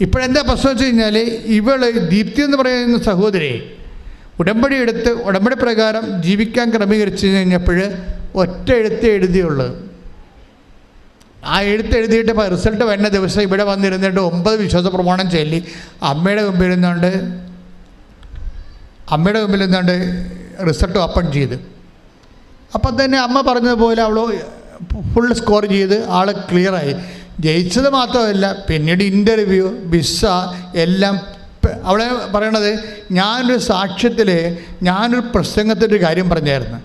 ഇപ്പോഴെന്താ പ്രശ്നം വെച്ച് കഴിഞ്ഞാൽ, ദീപ്തി എന്ന് പറയുന്ന സഹോദരി ഉടമ്പടി പ്രകാരം ജീവിക്കാൻ ക്രമീകരിച്ച് കഴിഞ്ഞപ്പോൾ ഒറ്റ എഴുതിയുള്ളൂ. ആ എഴുതിയിട്ട് റിസൾട്ട് വരുന്ന ദിവസം ഇവിടെ വന്നിരുന്നിട്ട് 9 വിശ്വാസ പ്രമാണം ചൊല്ലി അമ്മയുടെ മുമ്പിൽ നിന്നുകൊണ്ട് റിസൾട്ട് ഓപ്പൺ ചെയ്ത്, അപ്പം തന്നെ അമ്മ പറഞ്ഞതുപോലെ അവൾ ഫുൾ സ്കോർ ചെയ്ത് ആൾ ക്ലിയറായി. ജയിച്ചത് മാത്രമല്ല, പിന്നീട് ഇൻ്റർവ്യൂ, വിസ എല്ലാം. അവളെ പറയണത്, ഞാനൊരു പ്രസംഗത്തിൻ്റെ കാര്യം പറഞ്ഞായിരുന്നു,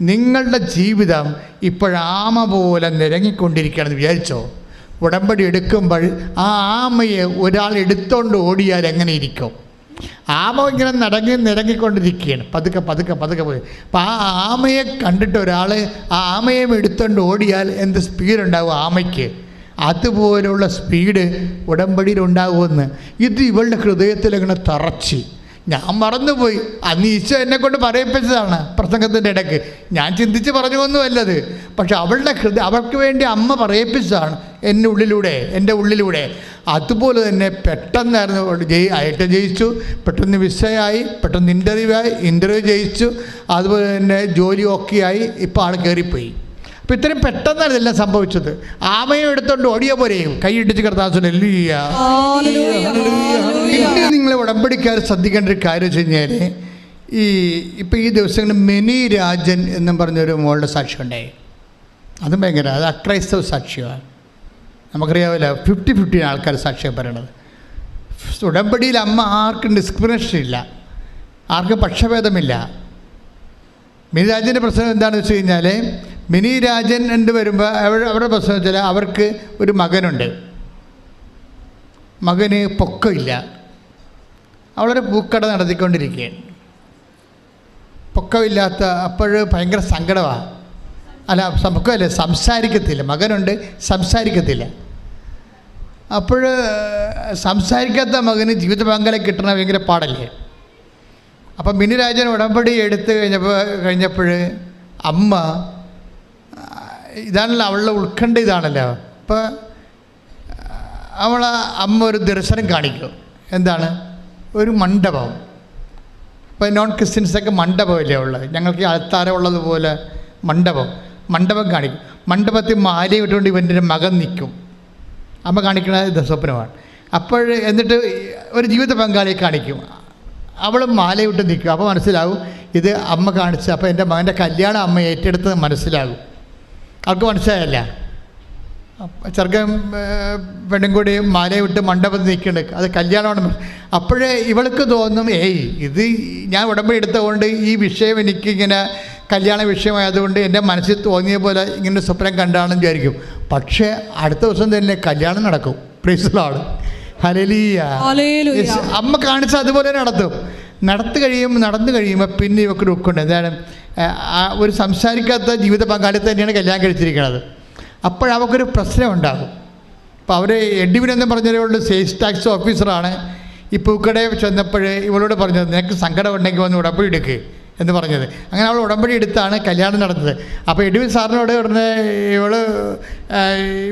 നിങ്ങളുടെ ജീവിതം ഇപ്പോഴാമ പോലെ നിരങ്ങിക്കൊണ്ടിരിക്കുകയാണെന്ന് വിചാരിച്ചോ? ഉടമ്പടി എടുക്കുമ്പോൾ ആ ആമയെ ഒരാൾ എടുത്തോണ്ട് ഓടിയാൽ എങ്ങനെ ഇരിക്കും? ആമ ഇങ്ങനെ നിരങ്ങിക്കൊണ്ടിരിക്കുകയാണ്, പതുക്കെ പോയി. അപ്പം ആ ആമയെ കണ്ടിട്ട് ഒരാൾ ആ ആമയെ എടുത്തോണ്ട് ഓടിയാൽ എന്ത് സ്പീഡുണ്ടാവും ആമയ്ക്ക്? അതുപോലുള്ള സ്പീഡ് ഉടമ്പടിയിൽ ഉണ്ടാകുമെന്ന്. ഇത് ഇവളുടെ ഹൃദയത്തിൽ അങ്ങനെ തറച്ച്. ഞാൻ മറന്നുപോയി. അന്ന് ഈശോ എന്നെക്കൊണ്ട് പറയിപ്പിച്ചതാണ് പ്രസംഗത്തിൻ്റെ ഇടയ്ക്ക്. ഞാൻ ചിന്തിച്ച് പറഞ്ഞൊന്നുമല്ലത്. പക്ഷെ അവൾക്ക് വേണ്ടി അമ്മ പറയിപ്പിച്ചതാണ് എൻ്റെ ഉള്ളിലൂടെ. അതുപോലെ തന്നെ പെട്ടെന്നായിരുന്നു അയറ്റം ജയിച്ചു, പെട്ടെന്ന് വിസയായി, പെട്ടെന്ന് ഇൻ്റർവ്യൂ ജയിച്ചു, അതുപോലെ തന്നെ ജോലി ഓക്കെ ആയി. ഇപ്പോൾ ആൾ കയറിപ്പോയി. അപ്പോൾ ഇത്രയും പെട്ടെന്നാണ് ഇതെല്ലാം സംഭവിച്ചത്. ആമയും എടുത്തോണ്ട് ഓടിയ പോലെയും കൈയിടിച്ച് കർത്താവിനെ നിങ്ങൾ ഉടമ്പടിക്കാർ ശ്രദ്ധിക്കേണ്ട ഒരു കാര്യം വെച്ച് കഴിഞ്ഞാൽ, ഇപ്പോൾ ഈ ദിവസങ്ങളിൽ മിനി രാജൻ എന്നും പറഞ്ഞൊരു മോളുടെ സാക്ഷ്യം ഉണ്ടായി. അതും ഭയങ്കര, അത് അക്രൈസ്തവ സാക്ഷ്യമാണ്. നമുക്കറിയാവില്ല, 50-50 ആൾക്കാർ സാക്ഷ്യം പറയണത്. ഉടമ്പടിയിൽ അമ്മ ആർക്കും ഡിസ്ക്രിമിനേഷൻ ഇല്ല, ആർക്കും പക്ഷഭേദമില്ല. മിനി രാജൻ്റെ പ്രശ്നം എന്താണെന്ന് വെച്ച് കഴിഞ്ഞാൽ, മിനി രാജൻ എന്ന് വരുമ്പോൾ അവരുടെ പ്രശ്നം വെച്ചാൽ അവർക്ക് ഒരു മകനുണ്ട്. മകന് പൊക്കമില്ല. അവളൊരു പൂക്കട നടത്തിക്കൊണ്ടിരിക്കുകയാണ്. പൊക്കമില്ലാത്ത അപ്പോൾ ഭയങ്കര സങ്കടമാണ്. പൊക്കമല്ലേ, സംസാരിക്കത്തില്ല. മകനുണ്ട്, സംസാരിക്കത്തില്ല. അപ്പോൾ സംസാരിക്കാത്ത മകന് ജീവിത പങ്കാളി കിട്ടണ ഭയങ്കര പാടല്ലേ. അപ്പം മിനി രാജൻ ഉടമ്പടി എടുത്ത് കഴിഞ്ഞപ്പോൾ അമ്മ, ഇതാണല്ലോ അവളുടെ ഉത്കണ്ഠ, ഇതാണല്ലോ. അപ്പോൾ അമ്മ ഒരു ദർശനം കാണിക്കും. എന്താണ്? ഒരു മണ്ഡപം. ഇപ്പോൾ നോൺ ക്രിസ്ത്യൻസൊക്കെ മണ്ഡപമല്ലേ ഉള്ളത്, ഞങ്ങൾക്ക് അൾത്താരം ഉള്ളതുപോലെ മണ്ഡപം കാണിക്കും. മണ്ഡപത്തിൽ മാലയും ഇട്ടുകൊണ്ട് ഇവൻ്റെ മകൻ നിൽക്കും. അമ്മ കാണിക്കുന്നത് സ്വപ്നമാണ്. എന്നിട്ട് ഒരു ജീവിത പങ്കാളിയെ കാണിക്കും. അവൾ മാലയിട്ട് നിൽക്കും. അപ്പോൾ മനസ്സിലാവും ഇത് അമ്മ കാണിച്ച്. അപ്പോൾ എൻ്റെ മകൻ്റെ കല്യാണം അമ്മ ഏറ്റെടുത്തത് മനസ്സിലാകും. അവർക്ക് മനസ്സിലായല്ല. ചെറുക്കൻ പെണ്ണും കൂടി മാലയിട്ട് മണ്ഡപത്തിൽ നിൽക്കുന്നുണ്ട്, അത് കല്യാണമാണ്. അപ്പോഴേ ഇവൾക്ക് തോന്നും, ഇത് ഞാൻ ഉടമ്പടി എടുത്തതുകൊണ്ട് ഈ വിഷയം എനിക്കിങ്ങനെ കല്യാണ വിഷയമായതുകൊണ്ട് എൻ്റെ മനസ്സിൽ തോന്നിയ പോലെ ഇങ്ങനെ സ്വപ്നം കണ്ടാണെന്ന് വിചാരിക്കും. പക്ഷേ അടുത്ത ദിവസം തന്നെ കല്യാണം നടക്കും. Praise the Lord, hallelujah. അമ്മ കാണിച്ച അതുപോലെ നടന്നു കഴിയുമ്പോൾ പിന്നെ ഇവർക്ക് ദുഃഖമുണ്ട്. എന്താണ്? ഒരു സംസാരിക്കാത്ത ജീവിത പങ്കാളിത്തെ തന്നെയാണ് കല്യാണം കഴിച്ചിരിക്കുന്നത്. അപ്പോഴവർക്കൊരു പ്രശ്നം ഉണ്ടാകും. അപ്പോൾ അവർ എഡ്വിനെന്ന് പറഞ്ഞവരോട് സെയിൽസ് ടാക്സ് ഓഫീസറാണ്. ഈ പൂക്കടയിൽ ചെന്നപ്പോൾ ഇവളോട് പറഞ്ഞത്, നിനക്ക് സങ്കടം ഉണ്ടെങ്കിൽ വന്ന് ഉടമ്പടി എടുക്കുക എന്ന് പറഞ്ഞത്. അങ്ങനെ അവൾ ഉടമ്പടി എടുത്താണ് കല്യാണം നടന്നത്. അപ്പോൾ എഡ്വിൻ സാറിനോട് ഉടനെ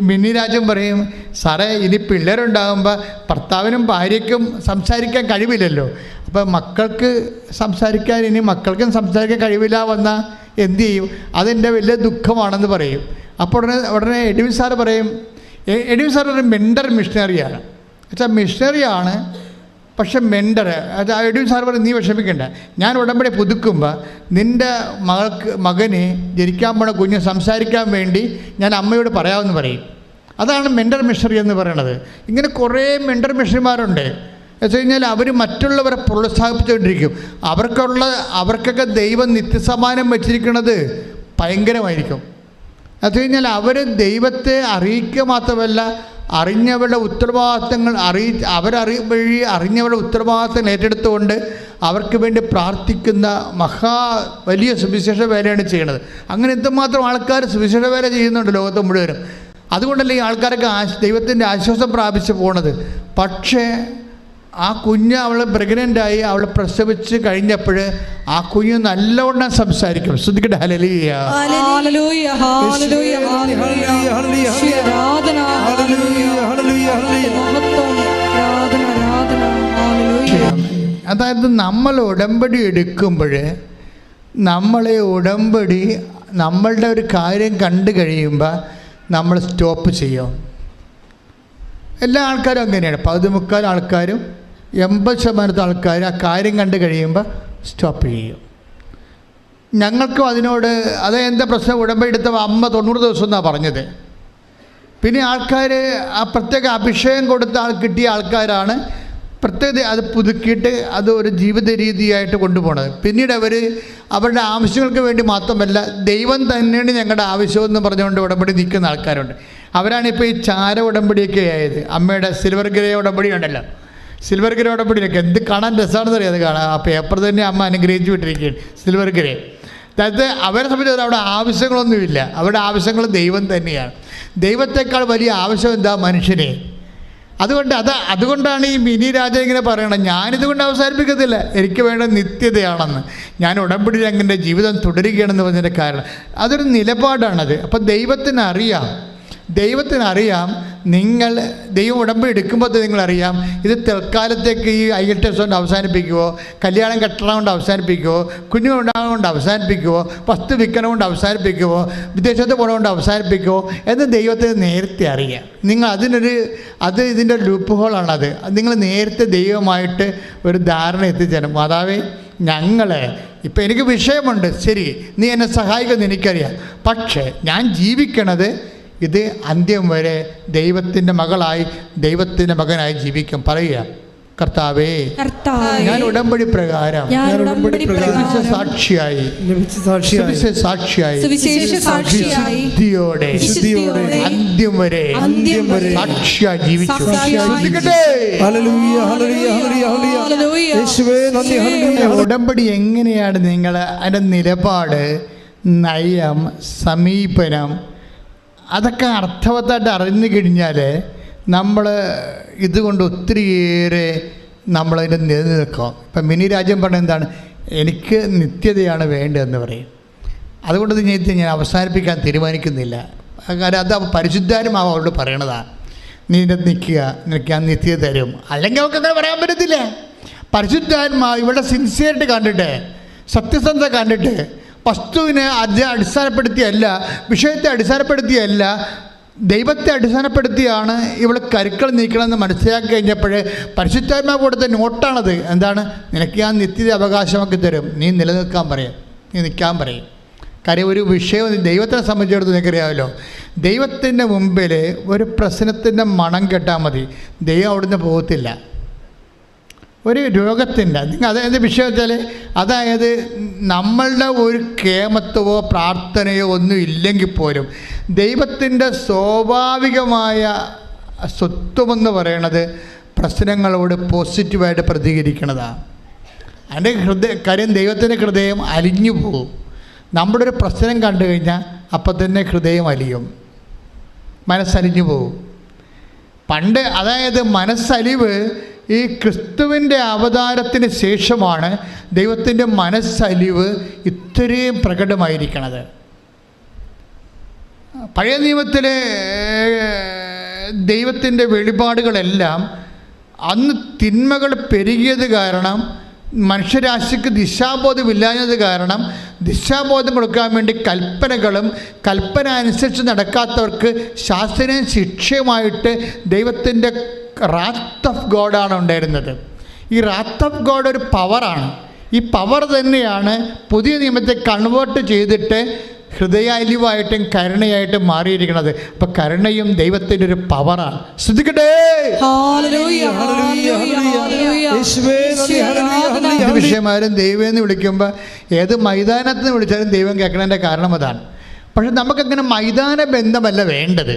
മിനി രാജൻ പറയും, സാറേ ഇനി പിള്ളേരുണ്ടാകുമ്പോൾ ഭർത്താവിനും ഭാര്യയ്ക്കും സംസാരിക്കാൻ കഴിവില്ലല്ലോ. അപ്പോൾ മക്കൾക്ക് സംസാരിക്കാൻ, ഇനി മക്കൾക്കും സംസാരിക്കാൻ കഴിവില്ല വന്നാൽ എന്തു ചെയ്യും? അതെൻ്റെ വലിയ ദുഃഖമാണെന്ന് പറയും. അപ്പോൾ ഉടനെ എഡ്വിൻ സാറ് പറയും, എഡ്വിൻ സാർ ഒരു മെൻഡർ മിഷണറിയാണ്. വെച്ചാൽ മിഷണറിയാണ്, പക്ഷെ മെൻഡർ. എഡ്വിൻ സാർ പറയും, നീ വിഷമിക്കണ്ട, ഞാൻ ഉടമ്പടി പുതുക്കുമ്പോൾ നിൻ്റെ മകന് ജനിക്കാൻ പോണ കുഞ്ഞ് സംസാരിക്കാൻ വേണ്ടി ഞാൻ അമ്മയോട് പറയാമെന്ന് പറയും. അതാണ് മെൻഡർ മിഷണറി എന്ന് പറയണത്. ഇങ്ങനെ കുറേ മെൻഡർ മിഷണറിമാരുണ്ട്. എന്ന് വെച്ച് കഴിഞ്ഞാൽ അവർ മറ്റുള്ളവരെ പ്രോത്സാഹിപ്പിച്ചുകൊണ്ടിരിക്കും. അവർക്കൊക്കെ ദൈവം നിത്യസമാനം വെച്ചിരിക്കുന്നത് ഭയങ്കരമായിരിക്കും. അത് കഴിഞ്ഞാൽ അവർ ദൈവത്തെ അറിയിക്കുക മാത്രമല്ല, അറിഞ്ഞവരുടെ ഉത്തരവാദിത്തങ്ങൾ വഴി അറിഞ്ഞവരുടെ ഉത്തരവാദിത്തങ്ങൾ ഏറ്റെടുത്തുകൊണ്ട് അവർക്ക് വേണ്ടി പ്രാർത്ഥിക്കുന്ന വലിയ സുവിശേഷ വേലയാണ് ചെയ്യുന്നത്. അങ്ങനെ എന്തുമാത്രം ആൾക്കാർ സുവിശേഷ വേല ചെയ്യുന്നുണ്ട് ലോകത്ത് മുഴുവനും. അതുകൊണ്ടല്ലേ ഈ ആൾക്കാരൊക്കെ ദൈവത്തിൻ്റെ ആശ്വാസം പ്രാപിച്ച് പോണത്. പക്ഷേ ആ കുഞ്ഞ് അവൾ പ്രഗ്നൻ്റായി, അവൾ പ്രസവിച്ച് കഴിഞ്ഞപ്പോൾ ആ കുഞ്ഞ് നല്ലവണ്ണം സംസാരിക്കും. ശ്രദ്ധിക്കട്ടെ. ഹല്ലേലൂയ. അതായത് നമ്മൾ ഉടമ്പടി എടുക്കുമ്പോൾ നമ്മളുടെ ഒരു കാര്യം കണ്ടു കഴിയുമ്പോൾ നമ്മൾ സ്റ്റോപ്പ് ചെയ്യും. എല്ലാ ആൾക്കാരും അങ്ങനെയാണ്. 15% ആൾക്കാരും 80% ആൾക്കാർ ആ കാര്യം കണ്ടു കഴിയുമ്പോൾ സ്റ്റോപ്പ് ചെയ്യും. ഞങ്ങൾക്കും അതിനോട് എന്താ പ്രശ്നം? ഉടമ്പടി എടുത്ത അമ്മ 90 ദിവസം എന്നാണ് പറഞ്ഞത്. പിന്നെ ആൾക്കാർ ആ പ്രത്യേക അഭിഷേകം കൊടുത്ത കിട്ടിയ ആൾക്കാരാണ് പ്രത്യേകത അത് പുതുക്കിയിട്ട് അത് ഒരു ജീവിത രീതിയായിട്ട് കൊണ്ടുപോകുന്നത്. പിന്നീട് അവരുടെ ആവശ്യങ്ങൾക്ക് വേണ്ടി മാത്രമല്ല, ദൈവം തന്നെയാണ് ഞങ്ങളുടെ ആവശ്യമെന്ന് പറഞ്ഞുകൊണ്ട് ഉടമ്പടി നിൽക്കുന്ന ആൾക്കാരുണ്ട്. അവരാണിപ്പോൾ ഈ ചാര ഉടമ്പടിയൊക്കെ ആയത്. അമ്മയുടെ സിൽവർ ഗ്രേ ഉടമ്പടി ഉണ്ടല്ലോ, സിൽവർ ഗ്രേ ഉടമ്പടിയൊക്കെ എന്ത് കാണാൻ രസമാണെന്ന് അറിയാം. അത് കാണാം. ആ പേപ്പർ തന്നെ അമ്മ അനുഗ്രഹിച്ചു വിട്ടിരിക്കുകയാണ്, സിൽവർ ഗ്രേ. അതായത് അവരെ സംബന്ധിച്ച് അവിടെ ആവശ്യങ്ങളൊന്നുമില്ല, അവരുടെ ആവശ്യങ്ങൾ ദൈവം തന്നെയാണ്. ദൈവത്തെക്കാൾ വലിയ ആവശ്യം എന്താ? മനുഷ്യനെ. അതുകൊണ്ടാണ് ഈ മിനി രാജ ഇങ്ങനെ പറയണം, ഞാനിതുകൊണ്ട് അവസാനിപ്പിക്കത്തില്ല, എനിക്ക് വേണ്ട നിത്യതയാണെന്ന്, ഞാൻ ഉടമ്പടിയിൽ അങ്ങനെ ജീവിതം തുടരുകയാണെന്ന് പറഞ്ഞതിൻ്റെ കാരണം അതൊരു നിലപാടാണത്. അപ്പം ദൈവത്തിനറിയാം ദൈവം ഉടമ്പടി എടുക്കുമ്പോൾ നിങ്ങളറിയാം, ഇത് തൽക്കാലത്തേക്ക് ഈ IELTS കൊണ്ട് അവസാനിപ്പിക്കുമോ, കല്യാണം കെട്ടണം കൊണ്ട് അവസാനിപ്പിക്കുമോ, കുഞ്ഞുങ്ങളുണ്ടാകുന്ന കൊണ്ട് അവസാനിപ്പിക്കുമോ, വസ്തു വിൽക്കണം കൊണ്ട് അവസാനിപ്പിക്കുമോ, വിദേശത്ത് പോകണം കൊണ്ട് അവസാനിപ്പിക്കുമോ എന്ന് ദൈവത്തിന് നേരത്തെ അറിയാം. നിങ്ങൾ ഇതിൻ്റെ ലൂപ്പ് ഹോളാണത്. നിങ്ങൾ നേരത്തെ ദൈവമായിട്ട് ഒരു ധാരണ എത്തിച്ചേരണം. മാതാവേ, ഇപ്പം എനിക്ക് വിഷയമുണ്ട്, ശരി, നീ എന്നെ സഹായിക്കുമെന്ന് എനിക്കറിയാം, പക്ഷേ ഞാൻ ജീവിക്കണത് ഇത് അന്ത്യം വരെ ദൈവത്തിൻ്റെ മകളായി, ദൈവത്തിൻ്റെ മകനായി ജീവിക്കും. പറയുക, കർത്താവേ, ഞാൻ ഉടമ്പടി പ്രകാരം സാക്ഷിയായി വിശുദ്ധിയോടെ അന്ത്യം വരെ സാക്ഷിയായി ജീവിച്ചു. ഉടമ്പടി എങ്ങനെയാണ് നിങ്ങൾ അതിൻ്റെ നിലപാട്, നയം, സമീപനം അതൊക്കെ അർത്ഥവത്തായിട്ട് അറിഞ്ഞു കഴിഞ്ഞാൽ നമ്മൾ ഇതുകൊണ്ട് ഒത്തിരിയേറെ നമ്മളതിൻ്റെ നിലനിൽക്കും. ഇപ്പം മിനി രാജ്യം പറഞ്ഞ എന്താണ്? എനിക്ക് നിത്യതയാണ് വേണ്ടതെന്ന് പറയും. അതുകൊണ്ട് ഞാൻ അവസാനിപ്പിക്കാൻ തീരുമാനിക്കുന്നില്ല. കാരണം അത് പരിശുദ്ധാത്മാവ് അവരോട് പറയണതാണ്. നീ നിൽക്കുക, നിനക്ക് ഞാൻ നിത്യത തരും. അല്ലെങ്കിൽ അവൾക്കങ്ങനെ പറയാൻ പറ്റത്തില്ല. പരിശുദ്ധാത്മാവ് ഇവിടെ സിൻസിയറിറ്റി കണ്ടിട്ട്, സത്യസന്ധത കണ്ടിട്ട്, വസ്തുവിനെ അടിസ്ഥാനപ്പെടുത്തിയല്ല, വിഷയത്തെ അടിസ്ഥാനപ്പെടുത്തിയല്ല, ദൈവത്തെ അടിസ്ഥാനപ്പെടുത്തിയാണ് ഇവിടെ കരുക്കൾ നീക്കണമെന്ന് മനസ്സിലാക്കി കഴിഞ്ഞപ്പോൾ പരിശുദ്ധാത്മാവ് കൊടുത്ത നോട്ടാണത്. എന്താണ്? നിനക്ക് ഞാൻ നിത്യത അവകാശമാക്കി തരും, നീ നിലനിൽക്കാൻ പറയും, നീ നിൽക്കാൻ പറയും. കാര്യം ഒരു വിഷയം ദൈവത്തിനെ സംബന്ധിച്ചിടത്തോളം നിനക്കറിയാമല്ലോ, ദൈവത്തിൻ്റെ മുമ്പിൽ ഒരു പ്രശ്നത്തിൻ്റെ മണം കേട്ടാൽ മതി, ദൈവം അവിടുന്ന് പോകത്തില്ല. ഒരു രോഗത്തിൻ്റെ അതായത് വിഷയം വെച്ചാൽ, അതായത് നമ്മളുടെ ഒരു കേമത്വമോ പ്രാർത്ഥനയോ ഒന്നും ഇല്ലെങ്കിൽ പോലും ദൈവത്തിൻ്റെ സ്വാഭാവികമായ സ്വത്വമെന്ന് പറയണത് പ്രശ്നങ്ങളോട് പോസിറ്റീവായിട്ട് പ്രതികരിക്കണതാണ്. അതിൻ്റെ കാര്യം ദൈവത്തിൻ്റെ ഹൃദയം അലിഞ്ഞു പോകും. നമ്മുടെ ഒരു പ്രശ്നം കണ്ടു കഴിഞ്ഞാൽ അപ്പം തന്നെ ഹൃദയം അലിയും, മനസ്സലിഞ്ഞു പോകും. പണ്ട് അതായത് മനസ്സലിവ് ഈ ക്രിസ്തുവിൻ്റെ അവതാരത്തിന് ശേഷമാണ് ദൈവത്തിൻ്റെ മനസ്സലിവ് ഇത്രയും പ്രകടമായിരിക്കണത്. പഴയ നിയമത്തിലെ ദൈവത്തിൻ്റെ വെളിപാടുകളെല്ലാം അന്ന് തിന്മകൾ പെരുകിയത് കാരണം മനുഷ്യരാശിക്ക് ദിശാബോധമില്ലാഞ്ഞത് കാരണം ദിശാബോധം കൊടുക്കാൻ വേണ്ടി കൽപ്പന അനുസരിച്ച് നടക്കാത്തവർക്ക് ശാസ്ത്രീയ ശിക്ഷയുമായിട്ട് ദൈവത്തിൻ്റെ റാത്ത് ഓഫ് ഗോഡാണ് ഉണ്ടായിരുന്നത്. ഈ റാത്ത് ഓഫ് ഗോഡ് ഒരു പവറാണ്. ഈ പവർ തന്നെയാണ് പുതിയ നിയമത്തെ കൺവേർട്ട് ചെയ്തിട്ട് ഹൃദയാലിവായിട്ടും കരുണയായിട്ടും മാറിയിരിക്കുന്നത്. അപ്പം കരുണയും ദൈവത്തിൻ്റെ ഒരു പവറാണ്. ശ്രദ്ധിക്കട്ടെ, വിഷയമാരും ദൈവമെന്ന് വിളിക്കുമ്പോൾ ഏത് മൈതാനത്ത് നിന്ന് വിളിച്ചാലും ദൈവം കേൾക്കണതിൻ്റെ കാരണം അതാണ്. പക്ഷെ നമുക്കങ്ങനെ മൈതാന ബന്ധമല്ല വേണ്ടത്.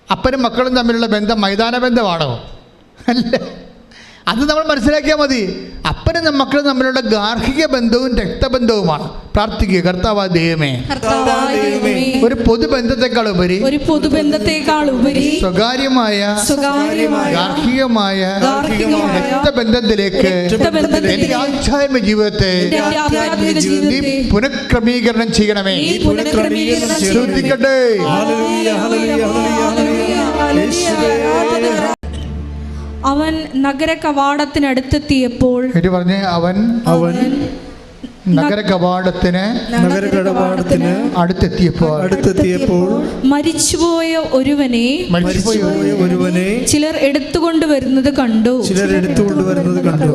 അപ്പനും മക്കളും തമ്മിലുള്ള ബന്ധം മൈതാന ബന്ധമാണോ? അല്ല, അത് നമ്മൾ മനസ്സിലാക്കിയാൽ മതി. അപ്പനും മക്കളും തമ്മിലുള്ള ഗാർഹിക ബന്ധവും രക്തബന്ധവുമാണ്. പ്രാർത്ഥിക്കുക, കർത്താവായ ദൈവമേ, ഒരു പൊതുബന്ധത്തെക്കാൾ ഉപരി സ്വകാര്യമായ ഗാർഹികമായ രക്തബന്ധത്തിലേക്ക് എന്റെ ആധ്യാത്മിക ജീവിതത്തെ നീ പുനഃക്രമീകരണം ചെയ്യണമേ. ശ്രദ്ധിക്കട്ടെ, അവൻ നഗര കവാടത്തിനടുത്തെത്തിയപ്പോൾ പറഞ്ഞേ, അവൻ നഗര കവാടത്തിന് അടുത്തെത്തിയപ്പോൾ മരിച്ചുപോയ ഒരുവനെ ചിലർ എടുത്തുകൊണ്ട് വരുന്നത് കണ്ടു.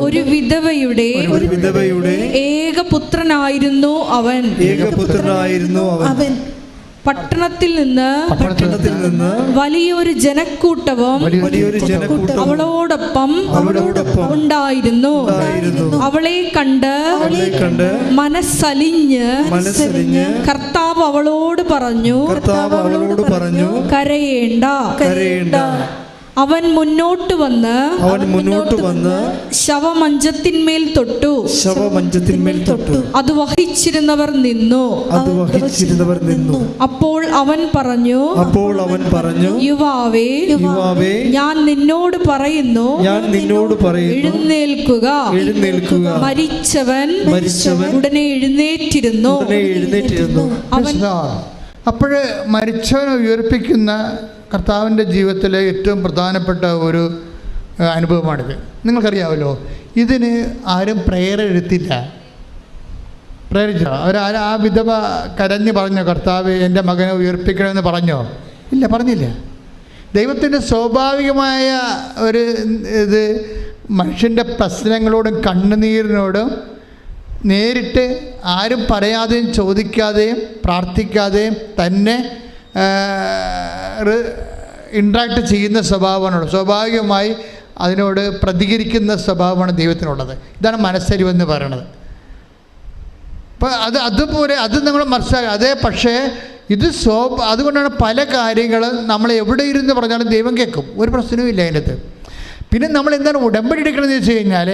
ഒരു വിധവയുടെ ഏകപുത്രനായിരുന്നു അവൻ. പട്ടണത്തിൽ നിന്ന് വലിയൊരു ജനക്കൂട്ടവും അവളോടൊപ്പം ഉണ്ടായിരുന്നു. അവളെ കണ്ട് മനസ്സലിഞ്ഞ് കർത്താവ് അവളോട് പറഞ്ഞു, കരയേണ്ട. അവൻ മുന്നോട്ട് വന്ന് ശവമഞ്ചത്തിന്മേൽ തൊട്ടു. അത് വഹിച്ചിരുന്നവർ നിന്നു. അപ്പോൾ അവൻ പറഞ്ഞു, യുവാവേ, ഞാൻ നിന്നോട് പറയുന്നു, എഴുന്നേൽക്കുക. മരിച്ചവൻ ഉടനെ എഴുന്നേറ്റിരുന്നു. അപ്പോഴ് മരിച്ചവനെ ഉയർപ്പിക്കുന്ന കർത്താവിൻ്റെ ജീവിതത്തിലെ ഏറ്റവും പ്രധാനപ്പെട്ട ഒരു അനുഭവമാണിത്. നിങ്ങൾക്കറിയാമല്ലോ, ഇതിന് ആരും പ്രേയർ എഴുത്തില്ല. പ്രേരിച്ചോ? ആ വിധവ കരഞ്ഞ് പറഞ്ഞോ, കർത്താവ് എൻ്റെ മകനെ ഉയർപ്പിക്കണമെന്ന് പറഞ്ഞോ? ഇല്ല, പറഞ്ഞില്ല. ദൈവത്തിൻ്റെ സ്വാഭാവികമായ ഒരു ഇത് മനുഷ്യൻ്റെ പ്രശ്നങ്ങളോടും കണ്ണുനീരിനോടും നേരിട്ട് ആരും പറയാതെയും ചോദിക്കാതെയും പ്രാർത്ഥിക്കാതെയും തന്നെ ഇൻട്രാക്ട് ചെയ്യുന്ന സ്വഭാവമാണ്. സ്വാഭാവികമായി അതിനോട് പ്രതികരിക്കുന്ന സ്വഭാവമാണ് ദൈവത്തിനുള്ളത്. ഇതാണ് മനസ്സരിവെന്ന് പറയണത്. അപ്പം അതുപോലെ അത് നമ്മൾ മനസ്സിലാക്കുക. അതേ പക്ഷേ ഇത് അതുകൊണ്ടാണ് പല കാര്യങ്ങളും നമ്മൾ എവിടെ ഇരുന്ന് പറഞ്ഞാലും ദൈവം കേൾക്കും. ഒരു പ്രശ്നവും ഇല്ല അതിൻ്റെ അകത്ത്. പിന്നെ നമ്മൾ എന്താണ് ഉടമ്പടി എടുക്കണമെന്ന് വെച്ച് കഴിഞ്ഞാൽ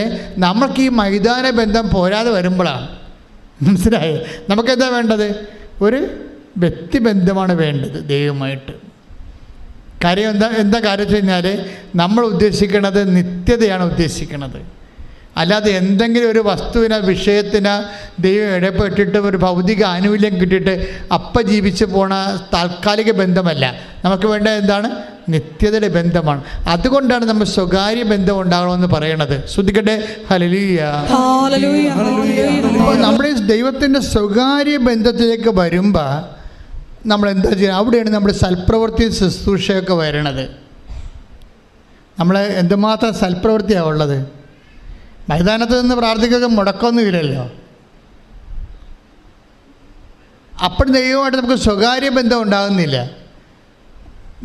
നമ്മൾക്ക് ഈ മൈതാന ബന്ധം പോരാതെ വരുമ്പോഴാണ്. മനസ്സിലായോ? നമുക്കെന്താ വേണ്ടത്? ഒരു വ്യക്തിബന്ധമാണ് വേണ്ടത് ദൈവമായിട്ട്. കാര്യം എന്താ കാര്യം വെച്ച് കഴിഞ്ഞാൽ നമ്മൾ ഉദ്ദേശിക്കുന്നത് നിത്യതയാണ് ഉദ്ദേശിക്കുന്നത്. അല്ലാതെ എന്തെങ്കിലും ഒരു വസ്തുവിനോ വിഷയത്തിനോ ദൈവം ഇടപെട്ടിട്ട് ഒരു ഭൗതിക ആനുകൂല്യം കിട്ടിയിട്ട് ജീവിച്ച് പോണ താൽക്കാലിക ബന്ധമല്ല. നമുക്ക് വേണ്ട എന്താണ്? നിത്യതയുടെ ബന്ധമാണ്. അതുകൊണ്ടാണ് നമ്മൾ സ്വകാര്യ ബന്ധം ഉണ്ടാകണമെന്ന് പറയണത്. ശ്രദ്ധിക്കട്ടെ, ഹല്ലേലൂയ. അപ്പോൾ നമ്മൾ ദൈവത്തിൻ്റെ സ്വകാര്യ ബന്ധത്തിലേക്ക് വരുമ്പോൾ നമ്മൾ എന്താ ചെയ്യുക? അവിടെയാണ് നമ്മുടെ സൽപ്രവൃത്തി ശുശ്രൂഷയൊക്കെ വരണത്. നമ്മൾ എന്തുമാത്രം സൽപ്രവൃത്തിയാണ് ഉള്ളത്. മൈതാനത്ത് നിന്ന് പ്രാർത്ഥിക്കുക മുടക്കമൊന്നുമില്ലല്ലോ. അപ്പോൾ ദൈവമായിട്ട് നമുക്ക് സ്വകാര്യ ബന്ധം ഉണ്ടാകുന്നില്ല.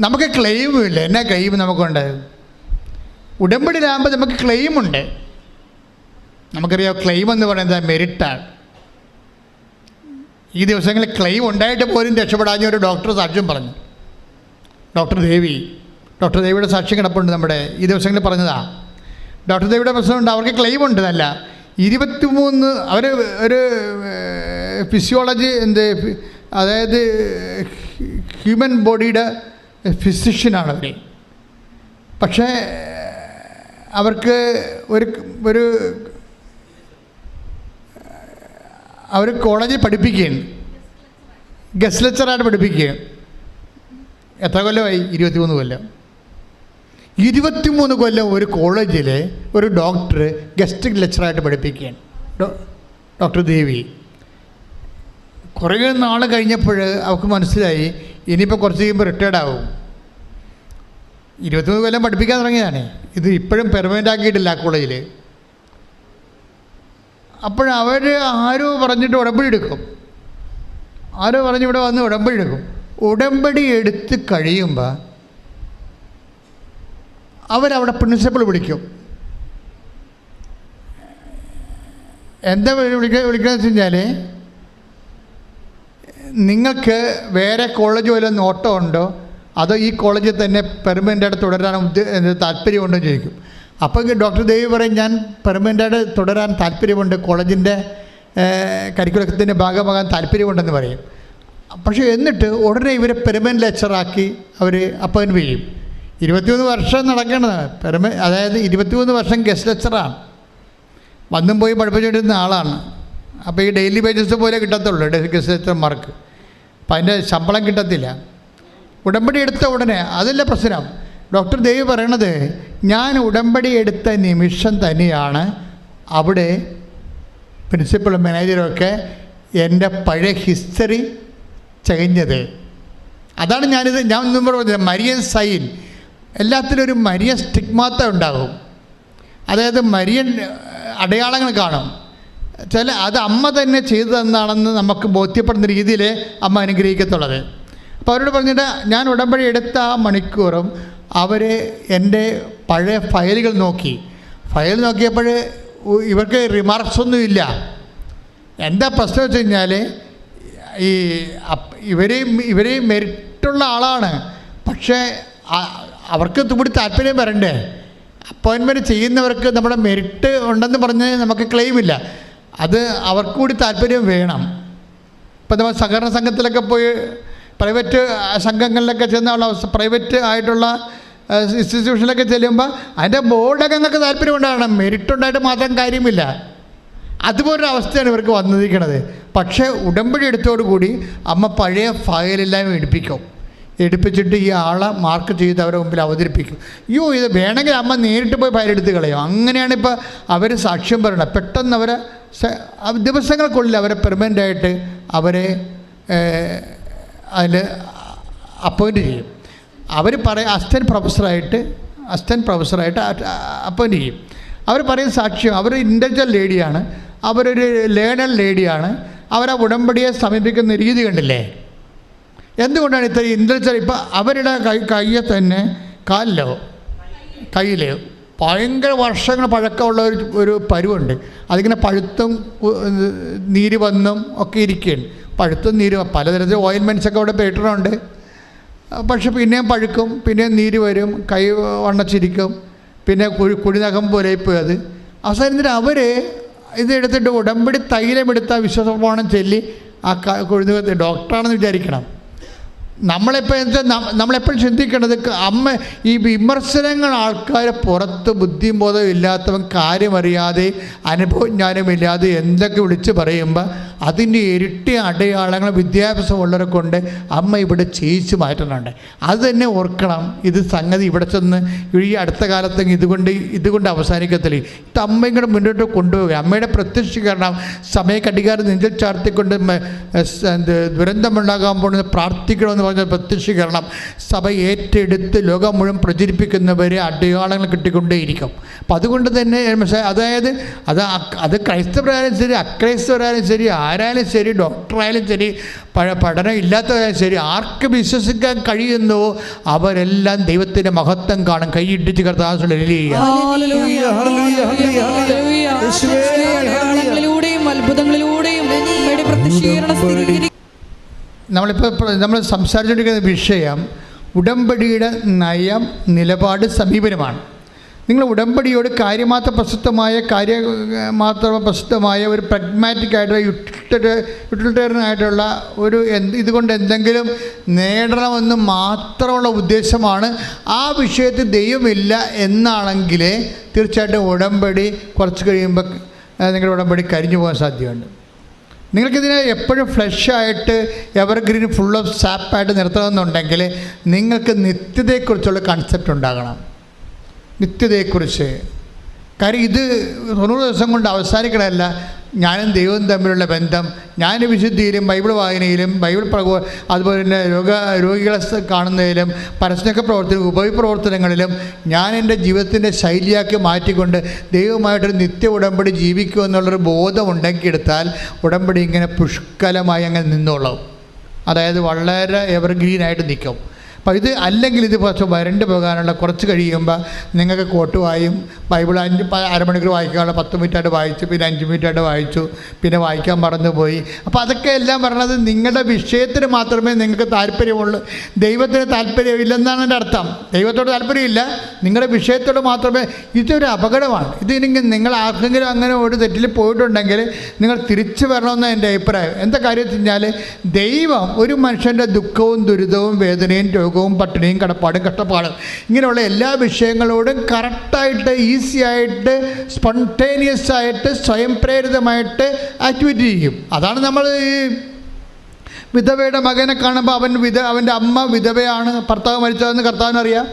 നമുക്ക് ക്ലെയിമുമില്ല. എന്നാ ക്ലെയിം നമുക്കുണ്ട്? ഉടമ്പടിയിലാകുമ്പോൾ നമുക്ക് ക്ലെയിമുണ്ട്. നമുക്കറിയാം, ക്ലെയിം എന്ന് പറയുന്നത് മെരിറ്റാണ്. ഈ ദിവസങ്ങളിൽ ക്ലെയിം ഉണ്ടായിട്ട് പോലും രക്ഷപ്പെടാഞ്ഞ ഒരു ഡോക്ടർ സാക്ഷ്യം പറഞ്ഞു. ഡോക്ടർ ദേവിയുടെ സാക്ഷ്യം കിടപ്പുണ്ട് നമ്മുടെ ഈ ദിവസങ്ങളിൽ പറഞ്ഞതാണ്. ഡോക്ടർ ദേവിയുടെ പ്രശ്നമുണ്ട്, അവർക്ക് ക്ലെയിം ഉണ്ട്. നല്ല 23 അവർ ഒരു ഫിസിയോളജി അതായത് ഹ്യൂമൻ ബോഡിയുടെ ഫിസിഷ്യനാണ് അവർ. പക്ഷേ അവർക്ക് ഒരു അവർ കോളേജിൽ പഠിപ്പിക്കുകയാണ്, ഗസ്റ്റ് ലെക്ചറായിട്ട് പഠിപ്പിക്കുകയാണ്. എത്ര കൊല്ലമായി? 23 കൊല്ലം. 23 കൊല്ലം ഒരു കോളേജിൽ ഒരു ഡോക്ടർ ഗസ്റ്റ് ലെക്ചറായിട്ട് പഠിപ്പിക്കുകയാണ്. ഡോക്ടർ ദേവി. കുറേ നാൾ കഴിഞ്ഞപ്പോൾ അവൾക്ക് മനസ്സിലായി ഇനിയിപ്പോൾ കുറച്ച് കഴിയുമ്പോൾ റിട്ടയർഡ് ആവും. 23 കൊല്ലം പഠിപ്പിക്കാൻ തുടങ്ങിയതാണ്. ഇത് ഇപ്പോഴും പെർമനൻ്റ് ആക്കിയിട്ടില്ല ആ കോളേജിൽ. അപ്പോഴവർ ആരോ പറഞ്ഞിട്ട് ഉടമ്പടി എടുക്കും. ആരോ പറഞ്ഞ് ഇവിടെ വന്ന് ഉടമ്പടി എടുക്കും. ഉടമ്പടി എടുത്ത് കഴിയുമ്പോൾ അവരവിടെ പ്രിൻസിപ്പൾ വിളിക്കും. എന്താ വിളിക്കുന്നത് വെച്ച് കഴിഞ്ഞാൽ, നിങ്ങൾക്ക് വേറെ കോളേജ് വല്ല നോട്ടം ഉണ്ടോ, അതോ ഈ കോളേജിൽ തന്നെ പെർമനൻ്റായിട്ട് തുടരാൻ താല്പര്യമുണ്ടോ എന്ന് ചോദിക്കും. അപ്പോൾ ഡോക്ടർ ദേവി പറയും, ഞാൻ പെർമനൻ്റായിട്ട് തുടരാൻ താല്പര്യമുണ്ട്, കോളേജിൻ്റെ കരിക്കുലത്തിൻ്റെ ഭാഗമാകാൻ താല്പര്യമുണ്ടെന്ന് പറയും. പക്ഷേ എന്നിട്ട് ഉടനെ ഇവരെ പെർമനൻ്റ് ലെക്ചറാക്കി അവർ അപ്പോയിൻറ്റ് ചെയ്യും. 23 വർഷം നടക്കേണ്ടത്. അതായത് 23 വർഷം ഗസ്റ്റ് ലെക്ചറാണ്. വന്നും പോയി പഠിപ്പിച്ചുകൊണ്ടിരുന്ന ആളാണ്. അപ്പോൾ ഈ ഡെയിലി വേജസ് പോലെ കിട്ടത്തുള്ളൂ ഗസ്റ്റ് ലെക്ചർമാർക്ക്. അപ്പം അതിൻ്റെ ശമ്പളം കിട്ടത്തില്ല. ഉടമ്പടി എടുത്ത ഉടനെ അതല്ല പ്രശ്നം. ഡോക്ടർ ദേവി പറയണത്, ഞാൻ ഉടമ്പടി എടുത്ത നിമിഷം തന്നെയാണ് അവിടെ പ്രിൻസിപ്പളും മാനേജറുമൊക്കെ എൻ്റെ പഴയ ഹിസ്റ്ററി ചകഞ്ഞത്. അതാണ് ഞാൻ മുമ്പ് പറഞ്ഞത്, മരിയൻ സൈൻ. എല്ലാത്തിലും ഒരു മരിയൻ സ്റ്റിഗ്മാത്ത ഉണ്ടാകും. അതായത് മരിയൻ അടയാളങ്ങൾ കാണും. അത് അമ്മ തന്നെ ചെയ്തു തന്നാണെന്ന് നമുക്ക് ബോധ്യപ്പെടുന്ന രീതിയിൽ അമ്മ അനുഗ്രഹിക്കത്തുള്ളത്. അപ്പോൾ അവരോട് പറഞ്ഞിട്ട്, ഞാൻ ഉടമ്പടി എടുത്ത ആ മണിക്കൂറും അവർ എൻ്റെ പഴയ ഫയലുകൾ നോക്കി. ഫയൽ നോക്കിയപ്പോൾ ഇവർക്ക് റിമാർക്സൊന്നുമില്ല. എന്താ പ്രശ്നം വെച്ച് കഴിഞ്ഞാൽ, ഇവരെയും മെറിറ്റുള്ള ആളാണ്. പക്ഷേ അവർക്ക് കൂടി താല്പര്യം വരണ്ടേ. അപ്പോയിൻമെൻറ്റ് ചെയ്യുന്നവർക്ക് നമ്മുടെ മെറിറ്റ് ഉണ്ടെന്ന് പറഞ്ഞ് നമുക്ക് ക്ലെയിമില്ല. അത് അവർക്ക് കൂടി താല്പര്യം വേണം. ഇപ്പം നമ്മൾ സഹകരണ സംഘത്തിലൊക്കെ പോയി പ്രൈവറ്റ് സംഘങ്ങളിലൊക്കെ ചെന്നുള്ള പ്രൈവറ്റ് ആയിട്ടുള്ള ഇൻസ്റ്റിറ്റ്യൂഷനിലൊക്കെ ചെല്ലുമ്പോൾ അതിൻ്റെ ബോർഡൊക്കെ നിങ്ങൾക്ക് താല്പര്യം ഉണ്ടാകണം. മെറിറ്റ് ഉണ്ടായിട്ട് മാത്രം കാര്യമില്ല. അതുപോലൊരു അവസ്ഥയാണ് ഇവർക്ക് വന്നിരിക്കുന്നത്. പക്ഷേ ഉടമ്പടി എടുത്തോടുകൂടി അമ്മ പഴയ ഫയലെല്ലാം എടുപ്പിച്ചിട്ട് ഈ ആളെ മാർക്ക് ചെയ്ത് അവരുടെ മുമ്പിൽ അവതരിപ്പിക്കും. ഇത് വേണമെങ്കിൽ അമ്മ നേരിട്ട് പോയി ഫയലെടുത്ത് കളയും. അങ്ങനെയാണ് ഇപ്പോൾ അവർ സാക്ഷ്യം പറയണത്. പെട്ടെന്ന് അവരെ ദിവസങ്ങൾക്കുള്ളിൽ അവരെ പെർമനൻ്റായിട്ട് അവരെ അതിൽ അപ്പോയിൻറ്റ് ചെയ്യും. അവർ അസിസ്റ്റൻറ്റ് പ്രൊഫസറായിട്ട് അപ്പോയിൻറ്റ് ചെയ്യും. അവർ പറയുന്ന സാക്ഷ്യം, അവർ ഇൻ്റലക്ച്വൽ ലേഡിയാണ്, അവരൊരു ലേണർ ലേഡിയാണ്. അവരാ ഉടമ്പടിയെ സമീപിക്കുന്ന രീതി കണ്ടില്ലേ? എന്തുകൊണ്ടാണ് ഇത്ര ഇൻ്റലക്ച്വൽ? ഇപ്പം അവരുടെ കയ്യിൽ തന്നെ കയ്യിൽ ഭയങ്കര വർഷങ്ങൾ പഴക്കമുള്ള ഒരു പരുവുണ്ട്. അതിങ്ങനെ പഴുത്തും നീര് വന്നും ഒക്കെ ഇരിക്കുകയാണ്. പഴുത്തും നീര് പലതരത്തിൽ ഓയിൻമെൻറ്റ്സൊക്കെ അവിടെ പേട്ടറുണ്ട്. പക്ഷെ പിന്നെയും പഴുക്കും, പിന്നെയും നീര് വരും, കൈ വണ്ണച്ചിരിക്കും, പിന്നെ കുഴിനകം പോലെ പോയി. അത് അവസാനത്തിന് അവർ ഇതെടുത്തിട്ട് ഉടമ്പടി തൈലമെടുത്ത വിശ്വാസപ്രമാണം ചൊല്ലി ആ കുഴിനകത്ത് ഡോക്ടറാണെന്ന് വിചാരിക്കണം. നമ്മളെപ്പോഴും ചിന്തിക്കേണ്ടത്, അമ്മ ഈ വിമർശനങ്ങൾ ആൾക്കാരെ പുറത്ത് ബുദ്ധിയും ബോധവും ഇല്ലാത്തവൻ കാര്യമറിയാതെ അനുഭവജ്ഞാനമില്ലാതെ എന്തൊക്കെ വിളിച്ച് പറയുമ്പോൾ അതിൻ്റെ ഇരട്ടി അടയാളങ്ങൾ വിദ്യാഭ്യാസമുള്ളവരെ കൊണ്ട് അമ്മ ഇവിടെ ചെയ്യിച്ചു മാറ്റുന്നുണ്ട്. അത് തന്നെ ഓർക്കണം. ഇത് സംഗതി ഇവിടെ ചെന്ന് ഈ അടുത്ത കാലത്ത് ഇതുകൊണ്ട് അവസാനിക്കത്തില്ല. ഇത് അമ്മയും കൂടെ മുന്നോട്ട് കൊണ്ടുപോവുക. അമ്മയുടെ പ്രത്യക്ഷീകരണം സമയക്കടികാരം നെഞ്ചിൽ ചാർത്തിക്കൊണ്ട് ദുരന്തമുണ്ടാകാൻ പോകുന്നത് പ്രാർത്ഥിക്കണമെന്ന് പറഞ്ഞ പ്രത്യക്ഷീകരണം സഭ ഏറ്റെടുത്ത് ലോകം മുഴുവൻ പ്രചരിപ്പിക്കുന്നവരെ അടയാളങ്ങൾ കിട്ടിക്കൊണ്ടേയിരിക്കും. അപ്പം അതുകൊണ്ട് തന്നെ അതായത് അത് ക്രൈസ്തവരായാലും ശരി അക്രൈസ്തവരായാലും ശരി ആരായാലും ശരി ഡോക്ടറായാലും ശരി പഠനം ഇല്ലാത്തവരായാലും ശരി ആർക്ക് വിശ്വസിക്കാൻ കഴിയുന്നുവോ അവരെല്ലാം ദൈവത്തിൻ്റെ മഹത്വം കാണും. കൈയിട്ടിച്ച് നമ്മൾ സംസാരിച്ചുകൊണ്ടിരിക്കുന്ന വിഷയം ഉടമ്പടിയുടെ നയം, നിലപാട്, സമീപനമാണ്. നിങ്ങൾ ഉടമ്പടിയോട് കാര്യമാത്ര പ്രസിദ്ധമായ ഒരു പ്രഗ്മാറ്റിക് ആയിട്ടുള്ള യൂട്ടിലിറ്റേറിയൻ ആയിട്ടുള്ള ഒരു ഇതുകൊണ്ട് എന്തെങ്കിലും നേടണമെന്ന് മാത്രമുള്ള ഉദ്ദേശമാണ്. ആ വിഷയത്തിൽ ദൈവമില്ല എന്നാണെങ്കിൽ തീർച്ചയായിട്ടും ഉടമ്പടി കുറച്ച് കഴിയുമ്പോൾ നിങ്ങളുടെ ഉടമ്പടി കരിഞ്ഞു പോകാൻ സാധ്യതയുണ്ട്. നിങ്ങൾക്കിതിനെ എപ്പോഴും ഫ്ലഷായിട്ട് എവർഗ്രീൻ ഫുൾ ഓഫ് സാപ്പായിട്ട് നിർത്തണമെന്നുണ്ടെങ്കിൽ നിങ്ങൾക്ക് നിത്യതയെക്കുറിച്ചുള്ള കൺസെപ്റ്റ് ഉണ്ടാകണം. നിത്യതയെക്കുറിച്ച്. കാര്യം ഇത് 90 ദിവസം കൊണ്ട് അവസാനിക്കണമല്ല. ഞാനും ദൈവവും തമ്മിലുള്ള ബന്ധം, ഞാൻ വിശുദ്ധിയിലും ബൈബിൾ വായനയിലും അതുപോലെ തന്നെ രോഗികളെ കാണുന്നതിലും പരസ്നൊക്കെ ഉപപ്രവർത്തനങ്ങളിലും ഞാൻ എൻ്റെ ജീവിതത്തിൻ്റെ ശൈലിയാക്കി മാറ്റിക്കൊണ്ട് ദൈവമായിട്ടൊരു നിത്യ ഉടമ്പടി ജീവിക്കുക എന്നുള്ളൊരു ബോധം ഉണ്ടാക്കിയെടുത്താൽ ഉടമ്പടി ഇങ്ങനെ പുഷ്കലമായി അങ്ങനെ നിന്നോളും. അതായത് വളരെ എവർഗ്രീനായിട്ട് നിൽക്കും. അപ്പോൾ ഇത് അല്ലെങ്കിൽ ഇത് പക്ഷേ വരണ്ടു പോകാനുള്ള കുറച്ച് കഴിയുമ്പോൾ നിങ്ങൾക്ക് കോട്ടുവായും ബൈബിൾ അരമണിക്കൂർ വായിക്കാനുള്ള 10 മിനിറ്റായിട്ട് വായിച്ചു, പിന്നെ 5 മിനിറ്റായിട്ട് വായിച്ചു, പിന്നെ വായിക്കാൻ മറന്നുപോയി. അപ്പോൾ അതൊക്കെ എല്ലാം പറഞ്ഞത് നിങ്ങളുടെ വിഷയത്തിന് മാത്രമേ നിങ്ങൾക്ക് താല്പര്യമുള്ളൂ, ദൈവത്തിന് താല്പര്യമില്ലെന്നാണ് എൻ്റെ അർത്ഥം. ദൈവത്തോട് താല്പര്യമില്ല, നിങ്ങളുടെ വിഷയത്തോട് മാത്രമേ. ഇതൊരു അപകടമാണ്. ഇതിനെങ്കിൽ നിങ്ങൾ ആർക്കെങ്കിലും അങ്ങനെ ഒരു തെറ്റിൽ പോയിട്ടുണ്ടെങ്കിൽ നിങ്ങൾ തിരിച്ചു വരണമെന്ന് എൻ്റെ അഭിപ്രായം. എന്താ കാര്യം വെച്ച് കഴിഞ്ഞാൽ, ദൈവം ഒരു മനുഷ്യൻ്റെ ദുഃഖവും ദുരിതവും വേദനയും രോഗവും പട്ടിണിയും കടപ്പാടും കഷ്ടപ്പാടും ഇങ്ങനെയുള്ള എല്ലാ വിഷയങ്ങളോടും കറക്റ്റായിട്ട് ഈസിയായിട്ട് സ്പോണ്ടേനിയസ് ആയിട്ട് സ്വയം പ്രേരിതമായിട്ട് ആക്ടിവിറ്റി ചെയ്യും. അതാണ് നമ്മൾ ഈ വിധവയുടെ മകനെ കാണുമ്പോൾ അവൻ്റെ അമ്മ വിധവയാണ്, ഭർത്താവ് മരിച്ചതെന്ന് കർത്താവിനറിയാം.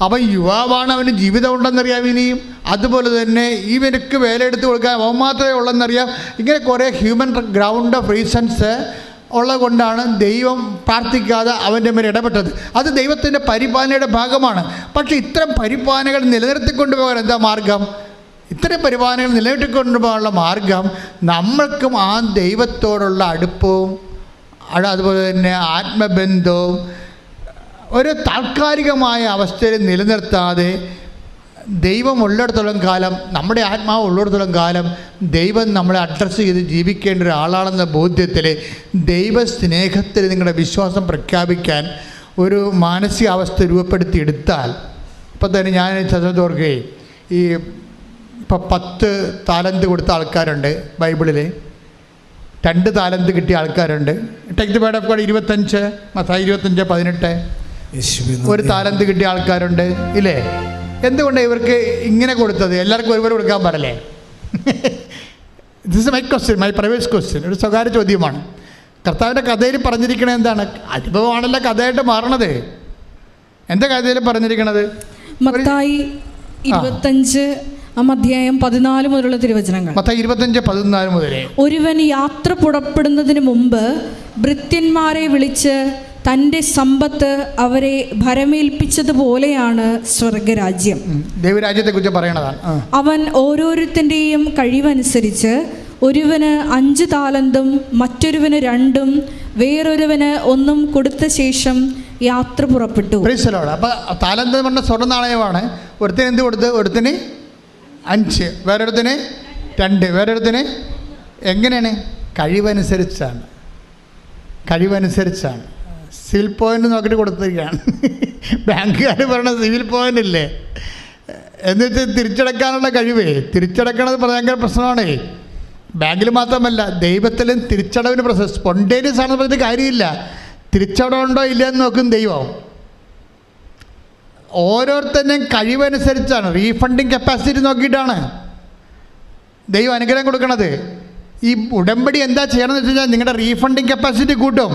അവൻ യുവാവാണ്, അവന് ജീവിതം ഉണ്ടെന്നറിയാം. ഇനിയും അതുപോലെ തന്നെ ഇവനക്ക് വേല എടുത്ത് കൊടുക്കാൻ അവൻ മാത്രമേ ഉള്ളെന്നറിയാം. ഇങ്ങനെ കുറേ ഹ്യൂമൻ ഗ്രൗണ്ട് ഓഫ് റീസൺസ് ഉള്ളത് കൊണ്ടാണ് ദൈവം പ്രാർത്ഥിക്കാതെ അവൻ്റെ മേൽ ഇടപെട്ടത്. അത് ദൈവത്തിൻ്റെ പരിപാലനയുടെ ഭാഗമാണ്. പക്ഷേ ഇത്തരം പരിപാലനകൾ നിലനിർത്തിക്കൊണ്ടു പോകാൻ എന്താ മാർഗം? ഇത്തരം പരിപാലനകൾ നിലനിർത്തിക്കൊണ്ടു പോകാനുള്ള മാർഗം നമ്മൾക്കും ആ ദൈവത്തോടുള്ള അടുപ്പവും അതുപോലെ തന്നെ ആത്മബന്ധവും ഒരു താൽക്കാലികമായ അവസ്ഥയിൽ നിലനിർത്താതെ ദൈവം ഉള്ളിടത്തോളം കാലം, നമ്മുടെ ആത്മാവ് ഉള്ളിടത്തോളം കാലം ദൈവം നമ്മളെ അഡ്രസ്സ് ചെയ്ത് ജീവിക്കേണ്ട ഒരാളാണെന്ന ബോധ്യത്തിൽ ദൈവസ്നേഹത്തിൽ നിങ്ങളുടെ വിശ്വാസം പ്രഖ്യാപിക്കാൻ ഒരു മാനസികാവസ്ഥ രൂപപ്പെടുത്തിയെടുത്താൽ, ഇപ്പം തന്നെ ഞാൻ ചതോർക്കുകയും ഇപ്പം 10 താലന്ത് കൊടുത്ത ആൾക്കാരുണ്ട് ബൈബിളിൽ, 2 താലന്ത് കിട്ടിയ ആൾക്കാരുണ്ട്. Take the word of God 25 Mathai 25:18. 1 താലന്ത് കിട്ടിയ ആൾക്കാരുണ്ട് ഇല്ലേ? എന്തുകൊണ്ടാണ് ഇവർക്ക് ഇങ്ങനെ കൊടുത്തത്? എല്ലാവർക്കും ഒരുപോലെ കൊടുക്കാൻ പാടില്ലേ? This is my question, my private question. ഒരു സ്വകാര്യ ചോദ്യമാണ്. കർത്താവിൻ്റെ കഥയിൽ പറഞ്ഞിരിക്കണത് എന്താണ്? അനുഭവമാണല്ലോ കഥയായിട്ട് മാറണത്. എന്താ കഥയിൽ പറഞ്ഞിരിക്കണത്? മത്തായി 25 അധ്യായം 14 മുതലുള്ള തിരുവചനങ്ങൾ. മത്തായി 25:14 മുതൽ. ഒരുവൻ യാത്ര പുറപ്പെടുന്നതിന് മുമ്പ് ഭൃത്യന്മാരെ വിളിച്ച് തൻ്റെ സമ്പത്ത് അവരെ ഭരമേൽപ്പിച്ചതുപോലെയാണ് സ്വർഗരാജ്യം. ദൈവരാജ്യത്തെക്കുറിച്ച് പറയണതാണ്. അവൻ ഓരോരുത്തൻ്റെയും കഴിവനുസരിച്ച് ഒരുവന് 5 താലന്തും മറ്റൊരുവന് 2ഉം വേറൊരുവന് 1ഉം കൊടുത്ത ശേഷം യാത്ര പുറപ്പെട്ടു. അപ്പോൾ താലന്ത് പറഞ്ഞ സ്വർണ്ണ നാണയമാണ്. ഒരുത്തിന് എന്ത് കൊടുത്ത്? ഒരുത്തിന് 5, വേറൊരുത്തിന് 2, വേറൊരുത്തിന്. എങ്ങനെയാണ്? കഴിവനുസരിച്ചാണ്. സിവിൽ പോയിൻ്റ് നോക്കിയിട്ട് കൊടുത്തിരിക്കുകയാണ്. ബാങ്കുകാർ പറയണ സിവിൽ പോയിൻ്റ് ഇല്ലേ എന്ന് വെച്ചാൽ തിരിച്ചടക്കാനുള്ള കഴിവേ. തിരിച്ചടക്കണത് ഭയങ്കര പ്രശ്നമാണ്. ബാങ്കിൽ മാത്രമല്ല, ദൈവത്തിലും തിരിച്ചടവിന് പ്രശ്നം. സ്പോണ്ടേനിയസ് ആണെന്ന് പറഞ്ഞിട്ട് കാര്യമില്ല. തിരിച്ചടവുണ്ടോ ഇല്ല എന്ന് നോക്കും ദൈവം. ഓരോരുത്തരുടെയും കഴിവനുസരിച്ചാണ്, റീഫണ്ടിങ് കപ്പാസിറ്റി നോക്കിയിട്ടാണ് ദൈവം അനുഗ്രഹം കൊടുക്കണത്. ഈ ഉടമ്പടി എന്താ ചെയ്യണമെന്ന് വെച്ച് കഴിഞ്ഞാൽ നിങ്ങളുടെ റീഫണ്ടിങ് കപ്പാസിറ്റി കൂട്ടും.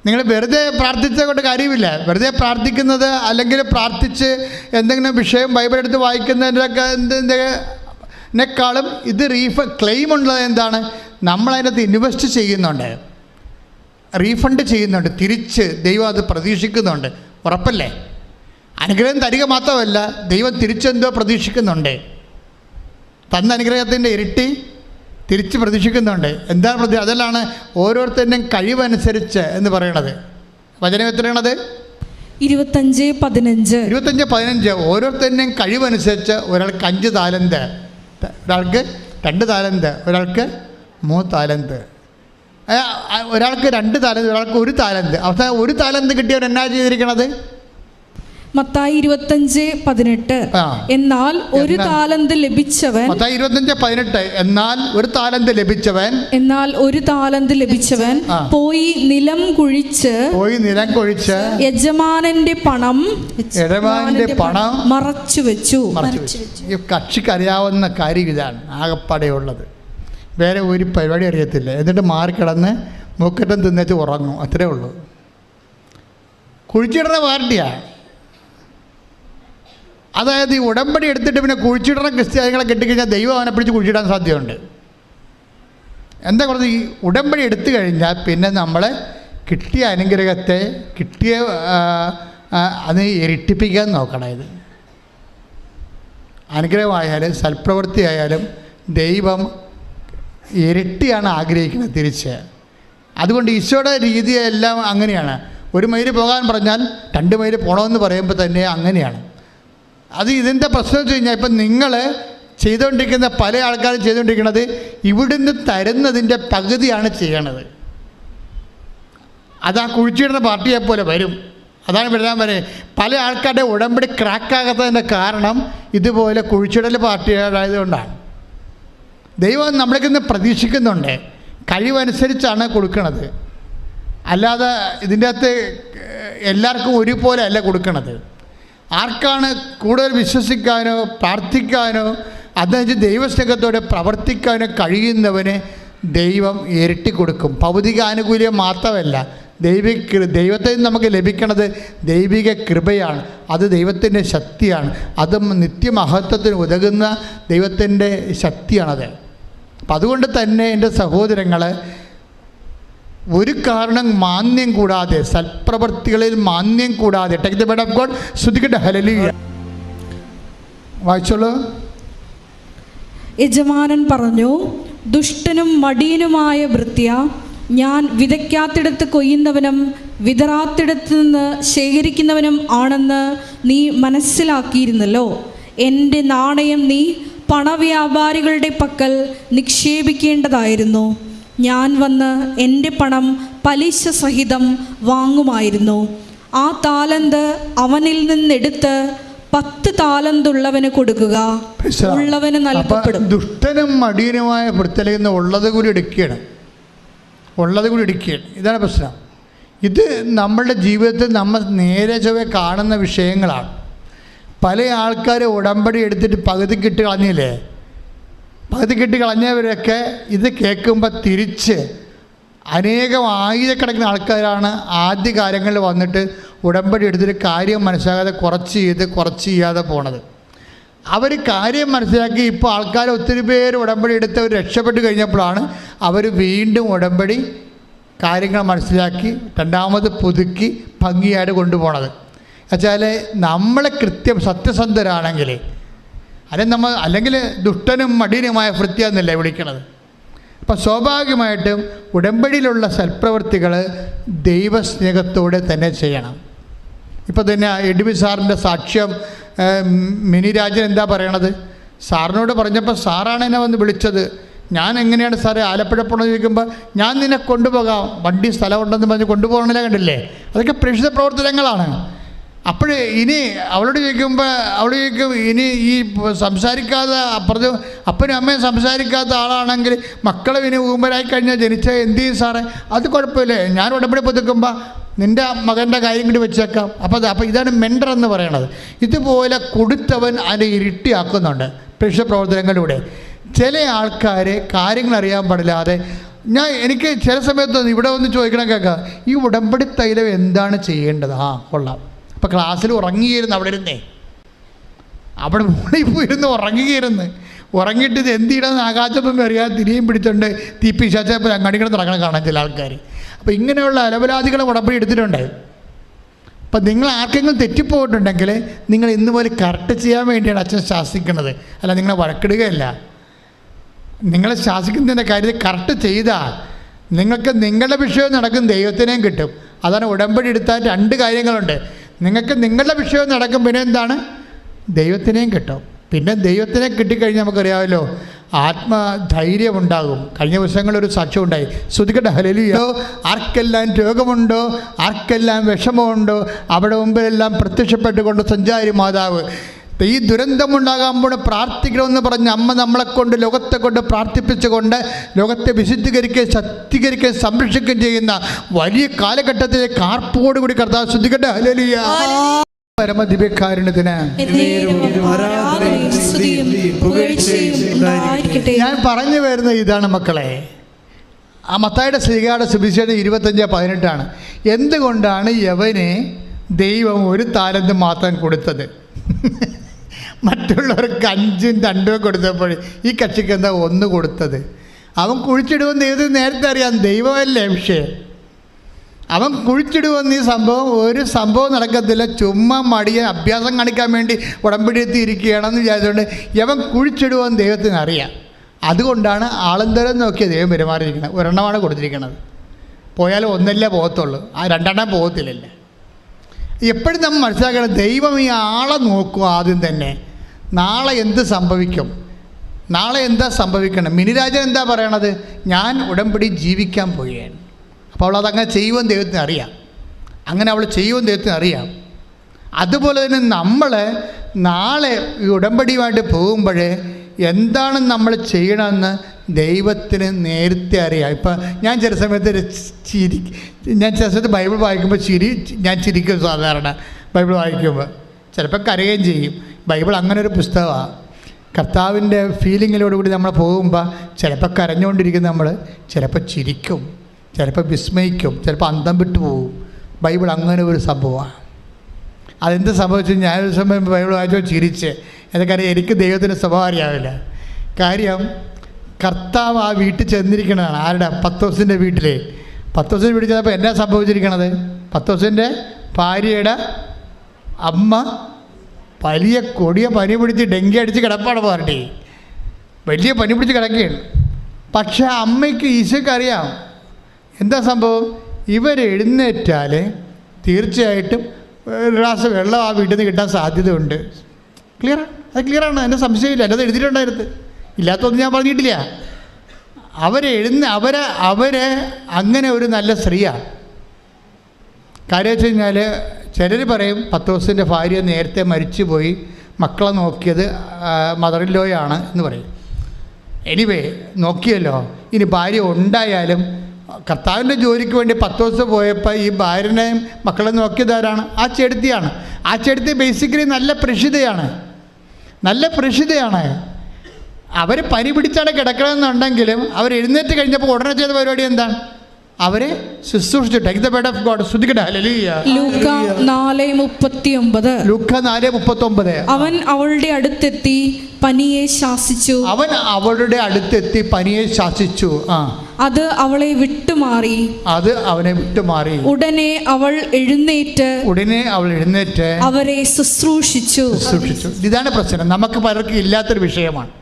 നിങ്ങൾ വെറുതെ പ്രാർത്ഥിച്ച കൊണ്ട് കാര്യമില്ല. വെറുതെ പ്രാർത്ഥിക്കുന്നത് അല്ലെങ്കിൽ പ്രാർത്ഥിച്ച് എന്തെങ്കിലും വിഷയം ബൈബിൾ എടുത്ത് വായിക്കുന്നതിനേക്കാളും ഇത് ക്ലെയിം ഉള്ളത് എന്താണ്? നമ്മളതിനകത്ത് ഇൻവെസ്റ്റ് ചെയ്യുന്നുണ്ട്, റീഫണ്ട് ചെയ്യുന്നുണ്ട്, തിരിച്ച് ദൈവം അത് പ്രതീക്ഷിക്കുന്നുണ്ട്. ഉറപ്പല്ലേ? അനുഗ്രഹം തരിക മാത്രമല്ല, ദൈവം തിരിച്ചെന്തോ പ്രതീക്ഷിക്കുന്നുണ്ട്. തന്ന അനുഗ്രഹത്തിൻ്റെ ഇരട്ടി തിരിച്ച് പ്രതീക്ഷിക്കുന്നുണ്ട്. എന്താണ് അതിലാണ് ഓരോരുത്തരുടെയും കഴിവനുസരിച്ച് എന്ന് പറയണത്. വചനം എത്രയാണത്? 25:15. ഓരോരുത്തരുടെയും കഴിവനുസരിച്ച് ഒരാൾക്ക് 5 താലന്ത്, ഒരാൾക്ക് 2 താലന്ത്, ഒരാൾക്ക് 3 താലന്ത്, ഒരാൾക്ക് 2 താലന്ത്, ഒരാൾക്ക് 1 താലന്ത്. അവസാനം 1 താലന്ത് കിട്ടിയവർ എന്നാ ചെയ്തിരിക്കണത്? മത്തായി 25:18. എന്നാൽ 1 താലന്ത് ലഭിച്ചവൻ. മത്തായി 25:18. എന്നാൽ 1 താലന്ത് ലഭിച്ചവൻ പോയി നിലം കുഴിച്ച് യജമാനന്റെ പണം മറച്ചു വെച്ചു. ഈ കക്ഷിക്ക് അറിയാവുന്ന കാര്യം ഇതാണ് ആകപ്പാടെയുള്ളത്. വേറെ ഒരു പരിപാടി അറിയത്തില്ല. എന്നിട്ട് മാറിക്കിടന്ന് മൂക്കറ്റം തിന്നിട്ട് ഉറങ്ങും. അത്രേ ഉള്ളൂ. കുഴിച്ചിടുന്ന പാർട്ടിയാണ്. അതായത് ഈ ഉടമ്പടി എടുത്തിട്ട് പിന്നെ കുഴിച്ചിടുന്ന ക്രിസ്ത്യാനികളെ കെട്ടിക്കഴിഞ്ഞാൽ ദൈവം അവനെ പിടിച്ച് കുഴിച്ചിടാൻ സാധ്യതയുണ്ട്. എന്താ പറഞ്ഞത്, ഈ ഉടമ്പടി എടുത്തു കഴിഞ്ഞാൽ പിന്നെ നമ്മൾ കിട്ടിയ അനുഗ്രഹത്തെ കിട്ടിയ അത് ഇരട്ടിപ്പിക്കാൻ നോക്കണം. ഇത് അനുഗ്രഹമായാലും സൽപ്രവൃത്തി ആയാലും ദൈവം ഇരട്ടിയാണ് ആഗ്രഹിക്കുന്നത് തിരിച്ച്. അതുകൊണ്ട് ഈശോയുടെ രീതിയെല്ലാം അങ്ങനെയാണ്. 1 മൈൽ പോകാൻ പറഞ്ഞാൽ 2 മൈൽ പോകണമെന്ന് പറയുമ്പോൾ തന്നെ അങ്ങനെയാണ്. അത് ഇതിൻ്റെ പ്രശ്നം വെച്ച് കഴിഞ്ഞാൽ ഇപ്പം നിങ്ങൾ ചെയ്തുകൊണ്ടിരിക്കുന്ന പല ആൾക്കാരും ചെയ്തുകൊണ്ടിരിക്കുന്നത് ഇവിടുന്ന് തരുന്നതിൻ്റെ പകുതിയാണ് ചെയ്യണത്. അത് ആ കുഴിച്ചിടുന്ന പാർട്ടിയെ പോലെ വരും. അതാണ് വരാൻ പറയുന്നത്. പല ആൾക്കാരുടെ ഉടമ്പടി ക്രാക്കാകാത്തതിൻ്റെ കാരണം ഇതുപോലെ കുഴിച്ചിടൽ പാർട്ടികളായതുകൊണ്ടാണ്. ദൈവം നമ്മളിൽ നിന്ന് പ്രതീക്ഷിക്കുന്നുണ്ട്, കഴിവനുസരിച്ചാണ് കൊടുക്കുന്നത്. അല്ലാതെ ഇതിൻ്റെ അകത്ത് എല്ലാവർക്കും ഒരുപോലെ അല്ല കൊടുക്കണത്. ആർക്കാണ് കൂടുതൽ വിശ്വസിക്കാനോ പ്രാർത്ഥിക്കാനോ അതനുസരിച്ച് ദൈവസ്നേഹത്തോടെ പ്രവർത്തിക്കാനോ കഴിയുന്നവന് ദൈവം ഇരട്ടി കൊടുക്കും. ഭൗതിക ആനുകൂല്യം മാത്രമല്ല, ദൈവത്തിൽ നിന്ന് നമുക്ക് ലഭിക്കുന്നത് ദൈവിക കൃപയാണ്. അത് ദൈവത്തിൻ്റെ ശക്തിയാണ്. അത് നിത്യമഹത്വത്തിന് ഉതകുന്ന ദൈവത്തിൻ്റെ ശക്തിയാണത്. അപ്പം അതുകൊണ്ട് തന്നെ എൻ്റെ സഹോദരങ്ങൾ, ഒരു കാരണം മാന്യം കൂടാതെ, സൽപ്രവൃത്തികളിൽ മാന്യം കൂടാതെ, take the word of God, സ്തുതിക്കട്ടെ, ഹല്ലേലൂയ. വായിച്ചോളൂ. യജമാനൻ പറഞ്ഞു, ദുഷ്ടനും മടിയനുമായ ഭൃത്യ, ഞാൻ വിതയ്ക്കാത്തിടത്ത് കൊയ്യുന്നവനും വിതറാത്തിടത്ത് നിന്ന് ശേഖരിക്കുന്നവനും ആണെന്ന് നീ മനസ്സിലാക്കിയിരുന്നല്ലോ. എൻ്റെ നാണയം നീ പണവ്യാപാരികളുടെ പക്കൽ നിക്ഷേപിക്കേണ്ടതായിരുന്നു. ഞാൻ വന്ന് എൻ്റെ പണം പലിശ സഹിതം വാങ്ങുമായിരുന്നു. ആ താലന്ത് അവനിൽ നിന്നെടുത്ത് 10 താലന്തുള്ളവന് കൊടുക്കുക, ഉള്ളവന് നൽകപ്പെടും. ദുഷ്ടനും മടിയനുമായ ഭൃത്യനിൽ നിന്ന് ഉള്ളത് കൂടി എടുക്കുകയാണ്. ഇതാണ് പ്രശ്നം. ഇത് നമ്മളുടെ ജീവിതത്തിൽ നമ്മൾ നേരെ ചൊവ്വേ കാണുന്ന വിഷയങ്ങളാണ്. പല ആൾക്കാർ ഉടമ്പടി എടുത്തിട്ട് പകുതിക്കിട്ട് കളഞ്ഞില്ലേ, പകുതിക്കിട്ട് കളഞ്ഞവരൊക്കെ ഇത് കേൾക്കുമ്പോൾ തിരിച്ച് അനേകം ആയിരക്കണക്കിന് ആൾക്കാരാണ് ആദ്യ കാലങ്ങളിൽ വന്നിട്ട് ഉടമ്പടി എടുത്തിട്ട് കാര്യം മനസ്സിലാകാതെ കുറച്ച് ചെയ്യാതെ പോണത്. അവർ കാര്യം മനസ്സിലാക്കി ഇപ്പോൾ ആൾക്കാർ ഒത്തിരി പേര് ഉടമ്പടി എടുത്തവർ രക്ഷപ്പെട്ട് കഴിഞ്ഞപ്പോഴാണ് അവർ വീണ്ടും ഉടമ്പടി കാര്യങ്ങൾ മനസ്സിലാക്കി രണ്ടാമത് പുതുക്കി ഭംഗിയായിട്ട് കൊണ്ടുപോകണത്. എന്നുവെച്ചാൽ നമ്മൾ കൃത്യം സത്യസന്ധരാണെങ്കിൽ, അല്ലെങ്കിൽ ദുഷ്ടനും മടിയനുമായ ഭൃത്യ എന്നല്ലേ വിളിക്കണത്. അപ്പം സ്വാഭാവികമായിട്ടും ഉടമ്പടിയിലുള്ള സൽപ്രവൃത്തികൾ ദൈവസ്നേഹത്തോടെ തന്നെ ചെയ്യണം. ഇപ്പം തന്നെ എഡ്വിൻ സാറിൻ്റെ സാക്ഷ്യം മിനിരാജൻ എന്താ പറയണത്, സാറിനോട് പറഞ്ഞപ്പോൾ സാറാണ് എന്നെ വന്ന് വിളിച്ചത്. ഞാൻ എങ്ങനെയാണ് സാറേ ആലപ്പുഴ പോകണമെന്ന് ചോദിക്കുമ്പോൾ ഞാൻ നിന്നെ കൊണ്ടുപോകാം, വണ്ടി സ്ഥലമുണ്ടെന്ന് പറഞ്ഞ് കൊണ്ടുപോകണമെന്നില്ല. കണ്ടില്ലേ, അതൊക്കെ പ്രേക്ഷിത പ്രവർത്തനങ്ങളാണ്. അപ്പോൾ ഇനി അവളോട് ചോദിക്കുമ്പോൾ അവൾ ചോദിക്കും, ഇനി ഈ സംസാരിക്കാതെ അപ്പുറത്ത് അപ്പനും അമ്മയും സംസാരിക്കാത്ത ആളാണെങ്കിൽ മക്കളെ ഇനി ഊമ്പരായി കഴിഞ്ഞാൽ ജനിച്ച എന്ത് ചെയ്യും സാറേ? അത് കുഴപ്പമില്ലേ, ഞാൻ ഉടമ്പടി പുതുക്കുമ്പോൾ നിൻ്റെ മകൻ്റെ കാര്യം കൂടി വെച്ചേക്കാം. അപ്പോൾ ഇതാണ് മെൻഡർ എന്ന് പറയണത്. ഇതുപോലെ കൊടുത്തവൻ അതിനെ ഇരട്ടിയാക്കുന്നുണ്ട് പ്രേക്ഷിത പ്രവർത്തനങ്ങളിലൂടെ. ചില ആൾക്കാർ കാര്യങ്ങൾ അറിയാൻ പാടില്ലാതെ, എനിക്ക് ചില സമയത്ത് ഇവിടെ വന്ന് ചോദിക്കണം, കേൾക്കാം, ഈ ഉടമ്പടി തൈലം എന്താണ് ചെയ്യേണ്ടത്? കൊള്ളാം. അപ്പോൾ ക്ലാസ്സിൽ ഉറങ്ങിയിരുന്നു, അവിടെ മുകളിൽ പോയിരുന്ന് ഉറങ്ങിയിട്ട് ഇത് എന്ത് ചെയ്യണമെന്ന് ആകാശത്തൊന്നും അറിയാതെ തിരിയും പിടിച്ചുകൊണ്ട് തീപ്പിശാച്ചപ്പോൾ അങ്ങടിക്കണം നടക്കണം കാണാൻ ചില ആൾക്കാർ. അപ്പോൾ ഇങ്ങനെയുള്ള അലപരാധികളെ ഉടമ്പടി എടുത്തിട്ടുണ്ട്. അപ്പം നിങ്ങൾ ആർക്കെങ്കിലും തെറ്റിപ്പോയിട്ടുണ്ടെങ്കിൽ നിങ്ങൾ ഇന്ന് പോലെ കറക്റ്റ് ചെയ്യാൻ വേണ്ടിയാണ് അച്ഛൻ ശാസിക്കുന്നത്, അല്ല നിങ്ങളെ വഴക്കിടുകയല്ല. നിങ്ങളെ ശാസിക്കുന്നതിൻ്റെ കാര്യത്തിൽ കറക്റ്റ് ചെയ്താൽ നിങ്ങൾക്ക് നിങ്ങളുടെ വിഷയം നടക്കും, ദൈവത്തിനെയും കിട്ടും. അതാണ് ഉടമ്പടി എടുത്താൽ 2 കാര്യങ്ങളുണ്ട്. നിങ്ങൾക്ക് നിങ്ങളുടെ വിഷയം നടക്കും, പിന്നെ എന്താണ്, ദൈവത്തിനെയും കിട്ടും. പിന്നെ ദൈവത്തിനെ കിട്ടിക്കഴിഞ്ഞാൽ നമുക്കറിയാമല്ലോ ആത്മധൈര്യമുണ്ടാകും. കഴിഞ്ഞ ദിവസങ്ങളൊരു സാക്ഷ്യം ഉണ്ടായി, ശ്രുതിക്കട്ടെ, ഹല്ലേലൂയ. ആർക്കെല്ലാം രോഗമുണ്ടോ, ആർക്കെല്ലാം വിഷമമുണ്ടോ, അവിടെ മുമ്പിലെല്ലാം പ്രത്യക്ഷപ്പെട്ടുകൊണ്ട് സഞ്ചാരി മാതാവ് ഈ ദുരന്തമുണ്ടാകാമ്പോൾ പ്രാർത്ഥിക്കണമെന്ന് പറഞ്ഞ് അമ്മ നമ്മളെക്കൊണ്ട് ലോകത്തെ കൊണ്ട് പ്രാർത്ഥിപ്പിച്ചുകൊണ്ട് ലോകത്തെ വിശുദ്ധീകരിക്കുകയും ശക്തീകരിക്കുകയും സംരക്ഷിക്കുകയും ചെയ്യുന്ന വലിയ കാലഘട്ടത്തിലെ കാർപ്പോടുകൂടി കർത്താവ് ശ്രദ്ധിക്കട്ടെ, ഹല്ലേലൂയ. പരമദിവ്യകാരുണ്യത്തിന് ഞാൻ പറഞ്ഞു വരുന്നത് ഇതാണ് മക്കളെ. ആ മത്തായിയുടെ ശ്രീകാരുടെ സുവിശേഷം 25:18 എന്തുകൊണ്ടാണ് യവനെ ദൈവം 1 താലന്ത് മാത്രം കൊടുത്തത്? മറ്റുള്ളവർക്ക് 5ഉം 2ഉം കൊടുത്തപ്പോൾ ഈ കക്ഷിക്ക് എന്താ 1 കൊടുത്തത്? അവൻ കുഴിച്ചിടുമെന്ന് ദൈവത്തിന് നേരത്തെ അറിയാം, ദൈവമല്ലേ വിഷയം. അവൻ കുഴിച്ചിടുമെന്ന് ഈ സംഭവം ഒരു സംഭവം നടക്കത്തില്ല, ചുമ്മാ മടിയെ അഭ്യാസം കാണിക്കാൻ വേണ്ടി ഉടമ്പടി എത്തിയിരിക്കുകയാണെന്ന് വിചാരിച്ചുകൊണ്ട് അവൻ കുഴിച്ചിടുമെന്ന് ദൈവത്തിന് അറിയാം. അതുകൊണ്ടാണ് ആളെന്തരം നോക്കിയ ദൈവം പെരുമാറിയിരിക്കുന്നത്. ഒരെണ്ണമാണ് കൊടുത്തിരിക്കുന്നത്. പോയാലും ഒന്നല്ലേ പോകത്തുള്ളൂ, ആ രണ്ടെണ്ണം പോകത്തില്ലല്ലേ. എപ്പോഴും നമ്മൾ മനസ്സിലാക്കണം, ദൈവം ഈ ആളെ നോക്കും ആദ്യം തന്നെ. നാളെ എന്ത് സംഭവിക്കും, നാളെ എന്താ സംഭവിക്കണം. മിനിരാജൻ എന്താ പറയണത്? ഞാൻ ഉടമ്പടി ജീവിക്കാൻ പോവുകയാണ്. അപ്പോൾ അവൾ അതങ്ങനെ ചെയ്യുമെന്ന് ദൈവത്തിന് അറിയാം, അങ്ങനെ അവൾ ചെയ്യുമെന്ന് ദൈവത്തിന് അറിയാം. അതുപോലെ തന്നെ നമ്മൾ നാളെ ഈ ഉടമ്പടിയുമായിട്ട് പോകുമ്പോൾ എന്താണ് നമ്മൾ ചെയ്യണമെന്ന് ദൈവത്തിന് നേരത്തെ അറിയാം. ഇപ്പം ഞാൻ ചില സമയത്ത് ഞാൻ ചില സമയത്ത് ബൈബിൾ വായിക്കുമ്പോൾ ഞാൻ ചിരിക്കും. സാധാരണ ബൈബിൾ വായിക്കുമ്പോൾ ചിലപ്പോൾ കരയുകയും ചെയ്യും. ബൈബിൾ അങ്ങനെ ഒരു പുസ്തകമാണ്. കർത്താവിൻ്റെ ഫീലിങ്ങിലോടുകൂടി നമ്മൾ പോകുമ്പോൾ ചിലപ്പോൾ കരഞ്ഞുകൊണ്ടിരിക്കും നമ്മൾ, ചിലപ്പോൾ ചിരിക്കും, ചിലപ്പോൾ വിസ്മയിക്കും, ചിലപ്പോൾ അന്തം വിട്ടു പോകും. ബൈബിൾ അങ്ങനെ ഒരു സംഭവമാണ്. അതെന്ത് സംഭവിച്ചു? ഞാനൊരു സമയം ബൈബിൾ വായിച്ചോ ചിരിച്ച്. എനിക്കറിയാം, എനിക്ക് ദൈവത്തിൻ്റെ സ്വഭാവം അറിയാവില്ല. കാര്യം കർത്താവ് ആ വീട്ടിൽ ചെന്നിരിക്കണതാണ്. ആരുടെ? പത്രോസിൻ്റെ വീട്ടിൽ. പത്രോസിൻ്റെ വീട്ടിൽ ചെന്നപ്പോൾ എന്നാ സംഭവിച്ചിരിക്കണത്? പത്രോസിൻ്റെ ഭാര്യയുടെ അമ്മ വലിയ കൊടിയ പനി പിടിച്ച് ഡെങ്കി അടിച്ച് കിടപ്പാണ് പാർട്ടി. വലിയ പനി പിടിച്ച് കിടക്കുകയാണ്. പക്ഷേ അമ്മയ്ക്ക് ഈശോയ്ക്കറിയാം എന്താ സംഭവം. ഇവരെഴുന്നേറ്റാൽ തീർച്ചയായിട്ടും ഒരു ഗ്ലാസ് വെള്ളം ആ വീട്ടിൽ നിന്ന് കിട്ടാൻ സാധ്യതയുണ്ട്. ക്ലിയറാണ്, അത് ക്ലിയറാണ്, എൻ്റെ സംശയമില്ല. എൻ്റെ അത് എഴുതിയിട്ടുണ്ടായിരുന്നു, ഇല്ലാത്തൊന്നും ഞാൻ പറഞ്ഞിട്ടില്ല. അവരെ അങ്ങനെ ഒരു നല്ല സ്ത്രീയാണ്. കാര്യം വെച്ച് കഴിഞ്ഞാൽ ചിലർ പറയും പത്രോസിൻ്റെ ഭാര്യ നേരത്തെ മരിച്ചുപോയി, മക്കളെ നോക്കിയത് മദറിൻലോയാണ് എന്ന് പറയും. എനിവേ നോക്കിയല്ലോ. ഇനി ഭാര്യ ഉണ്ടായാലും കർത്താവിൻ്റെ ജോലിക്ക് വേണ്ടി പത്രോസ് പോയപ്പോൾ ഈ ഭാര്യനെയും മക്കളെ നോക്കിയതാരാണ്? ആ ചെടുത്തിയാണ്. ആ ചെടുത്തി ബേസിക്കലി നല്ല പ്രഷിതയാണ്. അവർ പനി പിടിച്ചാണ് കിടക്കണമെന്നുണ്ടെങ്കിലും അവർ എഴുന്നേറ്റ് കഴിഞ്ഞപ്പോൾ ഉടനെ ചെയ്ത പരിപാടി എന്താണ്? അവരെ ശുശ്രൂഷിച്ചു. Take the bed of God. ശ്രുതിക്കട്ടെ. ഹല്ലേലൂയ. ലൂക്ക 4:39. അവൻ അവളുടെ അടുത്തെത്തി പനിയെ ശാസിച്ചു. അത് അവളെ വിട്ടുമാറി. ഉടനെ അവൾ എഴുന്നേറ്റ് അവരെ ശുശ്രൂഷിച്ചു. ഇതാണ് പ്രശ്നം. നമുക്ക് പലർക്കും ഇല്ലാത്തൊരു വിഷയമാണ്.